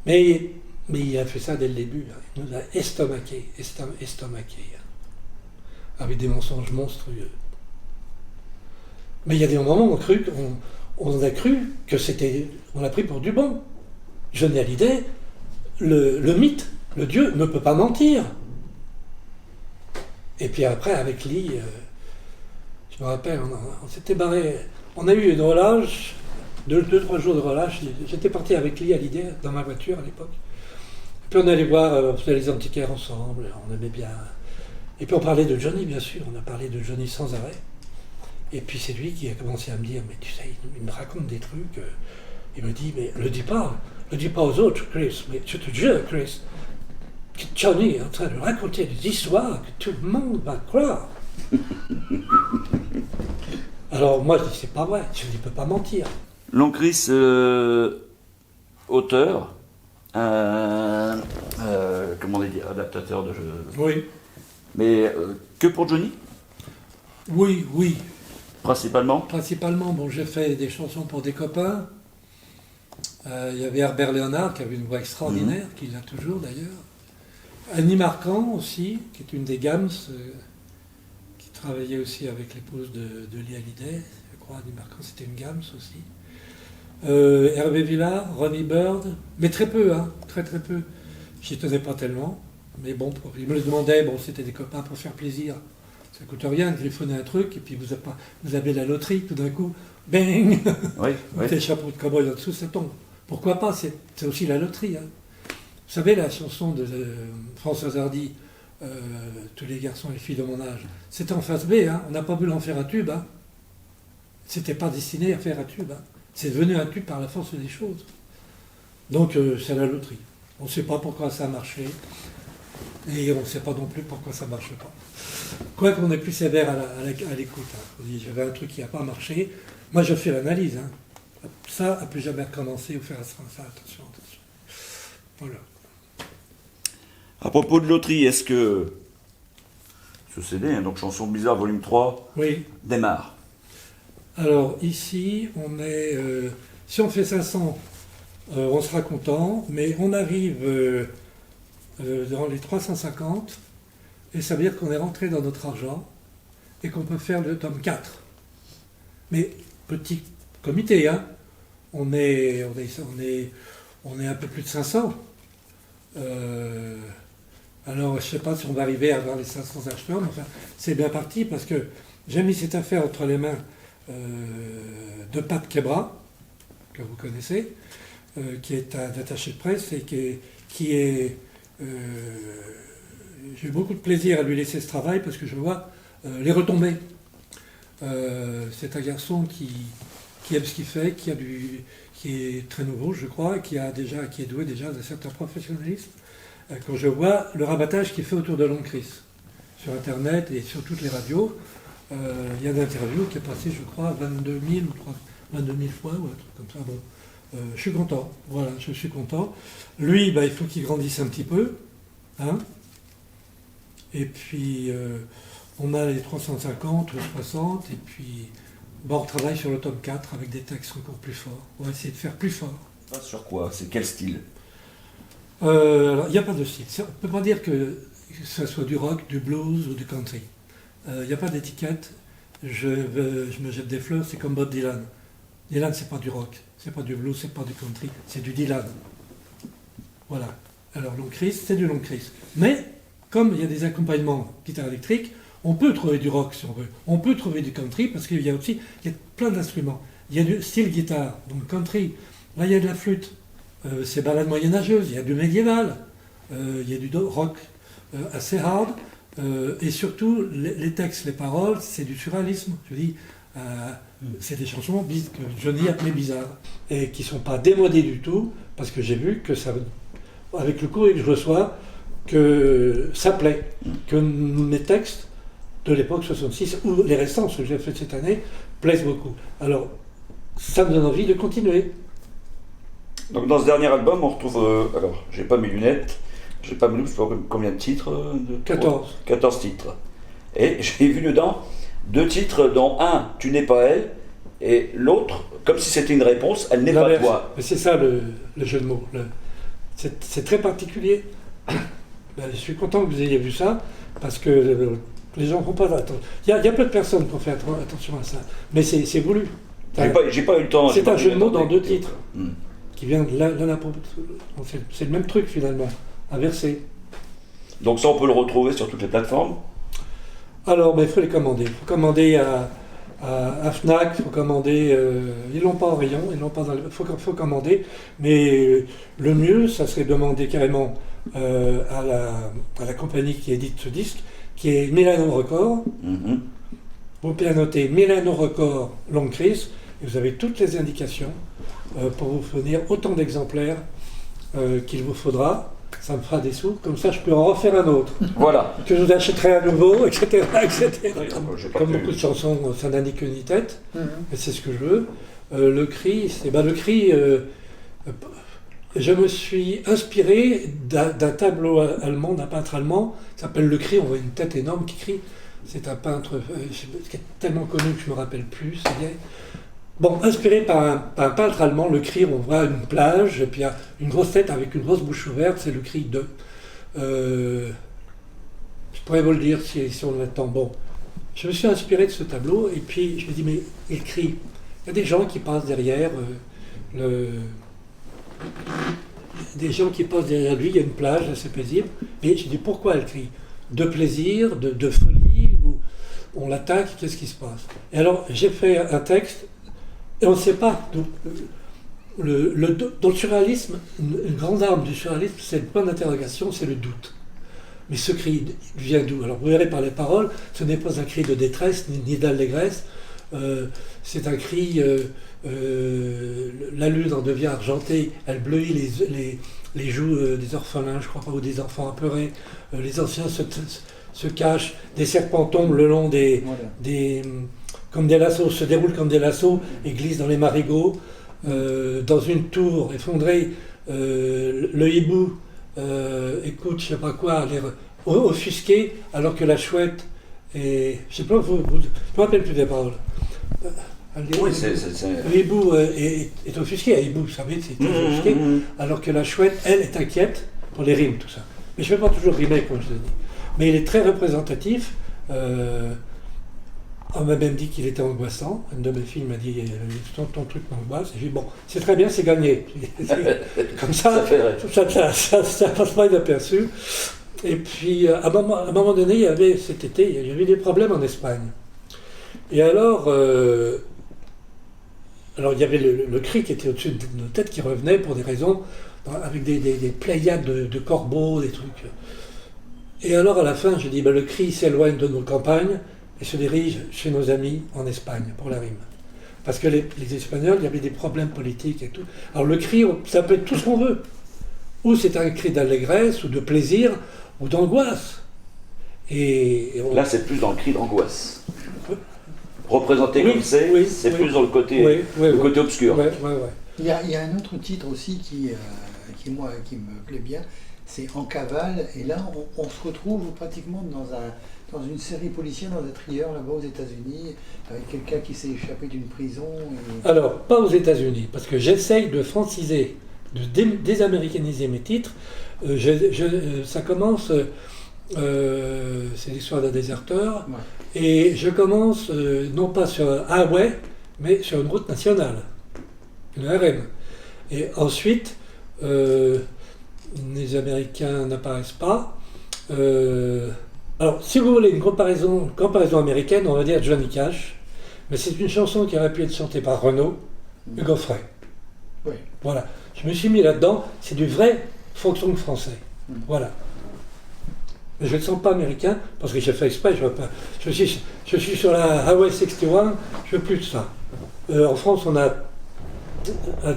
Mais il a fait ça dès le début. Hein. Il nous a estomaqué. Avec des mensonges monstrueux. Mais il y a des moments où on a cru que c'était. On l'a pris pour du bon. Johnny Hallyday, le mythe, le dieu, ne peut pas mentir. Et puis après, avec Lee, je me rappelle, on s'était barré. On a eu une relâche, 2-3 jours de relâche. J'étais parti avec Lee Hallyday dans ma voiture à l'époque. Et puis on allait voir, on faisait les antiquaires ensemble, on aimait bien. Et puis on parlait de Johnny, bien sûr, on a parlé de Johnny sans arrêt. Et puis c'est lui qui a commencé à me dire, mais tu sais, il me raconte des trucs. Il me dit, mais le dis pas aux autres, Chris, mais je te jure, Chris, que Johnny est en train de raconter des histoires que tout le monde va croire. Alors moi je dis, c'est pas vrai, je ne peux pas mentir. Donc Chris, auteur, comment on dit, adaptateur de jeux. Oui. Mais que pour Johnny? Oui. Principalement? Principalement, bon, j'ai fait des chansons pour des copains. Il y avait Herbert Léonard qui avait une voix extraordinaire, qui l'a toujours d'ailleurs. Annie Marquand aussi, qui est une des Gams, qui travaillait aussi avec l'épouse de Lee Hallyday, je crois. Annie Marquand, c'était une Gams aussi. Hervé Villard, Ronnie Bird, mais très peu, hein, très peu. J'y tenais pas tellement, mais bon, ils me le demandaient, bon, c'était des copains pour faire plaisir. Ça coûte rien de téléphoner un truc, et puis vous avez la loterie, tout d'un coup, bang. Oui. Le chapeau de cowboy en dessous, ça tombe. Pourquoi pas, c'est aussi la loterie. Hein. Vous savez, la chanson de Françoise Hardy, Tous les garçons et les filles de mon âge, c'était en face B, hein. On n'a pas voulu en faire un tube. Hein. C'était pas destiné à faire un tube. Hein. C'est devenu un tube par la force des choses. Donc c'est la loterie. On ne sait pas pourquoi ça a marché, et on ne sait pas non plus pourquoi ça ne marche pas. Quoi qu'on est plus sévère à l'écoute. Hein. J'avais un truc qui n'a pas marché. Moi, je fais l'analyse. Hein. Ça, à plus jamais recommencer ou faire ça. Attention. Voilà. À propos de loterie, est-ce que ce CD, hein, donc Chanson Bizarre, volume 3, oui. Démarre? Alors, ici, on est... si on fait 500, on sera content, mais on arrive dans les 350, et ça veut dire qu'on est rentré dans notre argent, et qu'on peut faire le tome 4. Mais, petit comité, hein, on est un peu plus de 500. Alors, je ne sais pas si on va arriver à avoir les 500 acheteurs, mais enfin, c'est bien parti, parce que j'ai mis cette affaire entre les mains de Pat Kebra, que vous connaissez, qui est un attaché de presse, et qui est j'ai eu beaucoup de plaisir à lui laisser ce travail, parce que je vois les retombées. C'est un garçon qui aime ce qu'il fait, qui est très nouveau, je crois, qui est doué déjà d'un certain professionnalisme. Quand je vois le rabattage qu'il fait autour de Long Chris, sur Internet et sur toutes les radios, il y a une interview qui est passée, je crois, 22 000 fois, ou un truc comme ça. Bon, je suis content, voilà, je suis content. Lui, il faut qu'il grandisse un petit peu, hein. Et puis, on a les 350, 60, et puis, on travaille sur le tome 4 avec des textes encore plus forts. On va essayer de faire plus fort. Sur quoi? C'est quel style? Alors, il n'y a pas de style. On ne peut pas dire que ce soit du rock, du blues ou du country. Il n'y a pas d'étiquette. Je me jette des fleurs, c'est comme Bob Dylan. Dylan, c'est pas du rock, c'est pas du blues, c'est pas du country, c'est du Dylan. Voilà. Alors, Long Chris, c'est du Long Chris. Mais, comme il y a des accompagnements guitare électrique, on peut trouver du rock si on veut. On peut trouver du country parce qu'il y a aussi plein d'instruments. Il y a du style guitare, donc country. Là, il y a de la flûte. C'est balade moyenâgeuse. Il y a du médiéval. Il y a du rock assez hard. Et surtout, les textes, les paroles, c'est du surréalisme. Je dis, c'est des chansons que Johnny appelait bizarres. Et qui ne sont pas démodées du tout, parce que j'ai vu que ça, avec le courrier que je reçois, que ça plaît. Que mes textes de l'époque 66, ou les restants, ceux que j'ai fait cette année, plaisent beaucoup. Alors, ça me donne envie de continuer. Donc dans ce dernier album, on retrouve... alors, j'ai pas mes lunettes, j'ai pas mes lunettes, combien de titres 14. 14 titres. Et j'ai vu dedans 2 titres, dont un, Tu n'es pas elle, et l'autre, comme si c'était une réponse, Elle n'est pas toi. Mais c'est ça le jeu de mots. C'est très particulier. Je suis content que vous ayez vu ça, parce que les gens ne font pas attention. Il y a peu de personnes qui ont fait attention à ça, mais c'est voulu. J'ai pas eu le temps. C'est un jeu de mots dans 2 titres, qui vient de l'un à l'autre. C'est le même truc finalement, inversé. Donc ça, on peut le retrouver sur toutes les plateformes. Alors, il faut les commander. Il faut commander à Fnac, il faut commander... ils l'ont pas en rayon, ils l'ont pas dans il faut commander, mais le mieux, ça serait de demander carrément à la compagnie qui édite ce disque, qui est Milano Records. Vous pouvez noter Milano Records Long Chris, et vous avez toutes les indications pour vous fournir autant d'exemplaires qu'il vous faudra. Ça me fera des sous, comme ça je peux en refaire un autre. Voilà. Que je vous achèterai à nouveau, etc. etc. Oui, comme beaucoup de chansons, ça n'a ni queue ni tête, et c'est ce que je veux. Le cri, je me suis inspiré d'un tableau allemand, d'un peintre allemand, qui s'appelle Le Cri. On voit une tête énorme qui crie. C'est un peintre qui est tellement connu que je ne me rappelle plus. Bon, inspiré par un peintre allemand, Le Cri, on voit une plage, et puis il y a une grosse tête avec une grosse bouche ouverte, c'est Le Cri 2. Je pourrais vous le dire si on a le temps. Bon, je me suis inspiré de ce tableau, et puis je me dis, mais il crie. Il y a des gens qui passent derrière des gens qui passent derrière lui, il y a une plage assez paisible, et je dis, pourquoi elle crie? De plaisir, de folie, ou on l'attaque, qu'est-ce qui se passe? Et alors, j'ai fait un texte, et on ne sait pas. Donc, dans le surréalisme, une grande arme du surréalisme, c'est le point d'interrogation, c'est le doute. Mais ce cri vient d'où? Alors vous verrez par les paroles, ce n'est pas un cri de détresse ni d'allégresse, c'est un cri, la lune en devient argentée, elle bleuit les joues des orphelins, je crois pas, ou des enfants apeurés, les anciens se cachent, des serpents tombent le long comme des lassos, se déroulent comme des lassos et glissent dans les marigots. Dans une tour effondrée, le hibou écoute, je sais pas quoi, l'air offusqué, alors que la chouette est... Je sais pas, je me rappelle plus des paroles. Oui, le hibou est offusqué, le hibou, vous savez, c'est offusqué, alors que la chouette, elle, est inquiète pour les rimes, tout ça. Mais je ne fais pas toujours rimer, comme je te dis. Mais il est très représentatif. On m'a même dit qu'il était angoissant. Une de mes filles m'a dit ton truc m'angoisse. Et j'ai dit bon, c'est très bien, c'est gagné. Comme ça, ça passe pas inaperçu. Et puis, à un moment donné, cet été, il y avait des problèmes en Espagne. Et alors, il y avait le cri qui était au-dessus de nos têtes qui revenait pour des raisons, avec des pléiades de corbeaux, des trucs. Et alors, à la fin, je dis le cri s'éloigne de nos campagnes et se dirige chez nos amis en Espagne pour la rime. Parce que les Espagnols, il y avait des problèmes politiques et tout. Alors le cri, ça peut être tout ce qu'on veut. Ou c'est un cri d'allégresse, ou de plaisir, ou d'angoisse. Là, c'est plus dans le cri d'angoisse. Représenté comme c'est plus dans le côté, côté obscur. Il y a un autre titre aussi qui me plaît bien, c'est En cavale, et là on se retrouve pratiquement dans une série policière, dans un thriller là-bas aux États-Unis, avec quelqu'un qui s'est échappé d'une prison. Alors, pas aux États-Unis, parce que j'essaye de franciser, de désaméricaniser mes titres. Ça commence, c'est l'histoire d'un déserteur, et je commence non pas sur un highway, mais sur une route nationale, une RM. Et ensuite, les Américains n'apparaissent pas, Alors, si vous voulez une comparaison américaine, on va dire Johnny Cash, mais c'est une chanson qui aurait pu être chantée par Renaud et Goffray. Oui. Voilà. Je me suis mis là-dedans, c'est du vrai folk song français. Voilà. Mais je ne le sens pas américain, parce que j'ai fait exprès, je suis sur la Highway 61, je veux plus de ça. En France, on a un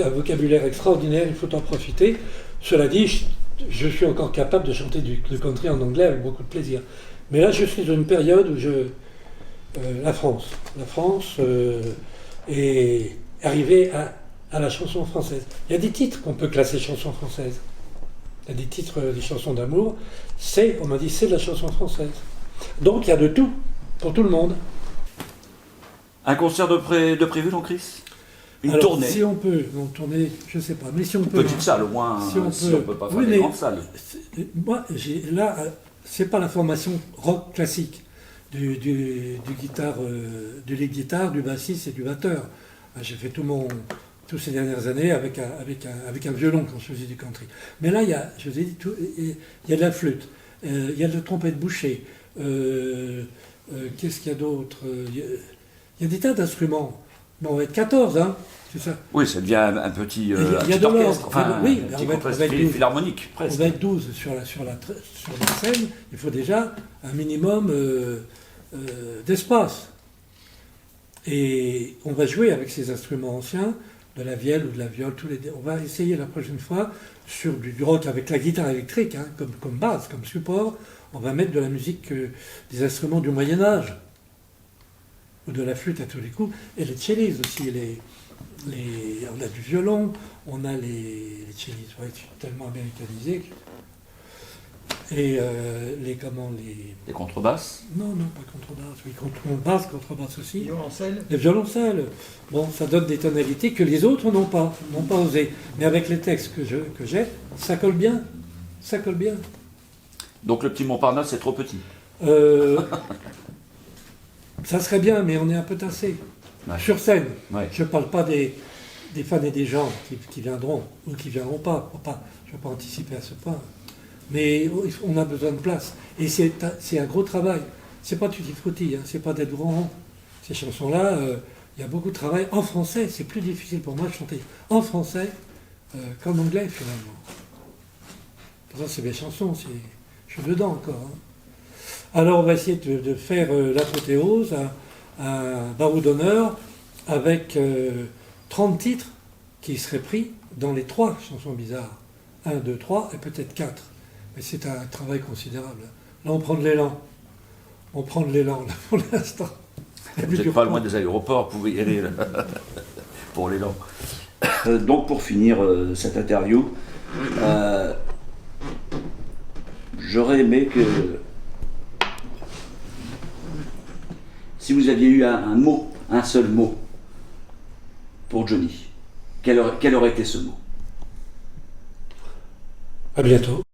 vocabulaire extraordinaire, il faut en profiter. Cela dit, je suis encore capable de chanter du country en anglais avec beaucoup de plaisir. Mais là, je suis dans une période où la France est arrivée à la chanson française. Il y a des titres qu'on peut classer chanson française. Il y a des titres, des chansons d'amour. On m'a dit, c'est de la chanson française. Donc, il y a de tout, pour tout le monde. Un concert de prévu, donc, Chris? Une Alors, tournée? Si on peut, donc tournée, je ne sais pas, mais si on peut... Petite salle, au moins, si on ne peut pas faire des grandes salles. Moi, là, c'est pas la formation rock classique du lead guitare, du bassiste et du batteur. J'ai fait tous ces dernières années avec un violon quand je faisais du country. Mais là, je vous ai dit, il y a de la flûte, il y a de la trompette bouchée, qu'est-ce qu'il y a d'autre? Il y a des tas d'instruments. Bon, on va être 14, hein, c'est ça. Oui, ça devient un petit, il y a de orchestre, l'ordre. Oui, un petit on va orchestre être 12. philharmonique, presque. On va être 12 sur la scène, il faut déjà un minimum d'espace. Et on va jouer avec ces instruments anciens, de la vielle ou de la viole, on va essayer la prochaine fois sur du rock avec la guitare électrique, hein, comme base, comme support. On va mettre de la musique, des instruments du Moyen-Âge, ou de la flûte à tous les coups, et les cellistes aussi. On a du violon, on a les cellistes, ouais, tellement américanisés. Et Les contrebasses? Non, pas contrebasse, oui, contrebasse aussi. Violoncelle. Les violoncelles. Bon, ça donne des tonalités que les autres n'ont pas osé. Mais avec les textes que j'ai, ça colle bien. Ça colle bien. Donc le petit Montparnasse, c'est trop petit. Ça serait bien, mais on est un peu tassé. Ouais. Sur scène. Ouais. Je ne parle pas des fans et des gens qui viendront ou qui ne viendront pas. Je ne vais pas anticiper à ce point. Mais on a besoin de place. Et c'est un gros travail. C'est pas tutti frutti, hein. C'est pas d'être grand. Ces chansons-là, il y a beaucoup de travail. En français, c'est plus difficile pour moi de chanter en français qu'en anglais, finalement. Pourtant, c'est mes chansons, je suis dedans encore. Hein. Alors, on va essayer de faire l'apothéose, un barreau d'honneur, avec 30 titres qui seraient pris dans les 3 chansons bizarres. 1, 2, 3 et peut-être 4. Mais c'est un travail considérable. Là, on prend de l'élan. Là, pour l'instant. Vous n'êtes pas loin des aéroports, vous pouvez y aller là, pour l'élan. Donc, pour finir cette interview, j'aurais aimé que, si vous aviez eu un seul mot pour Johnny, quel aurait été ce mot? À bientôt.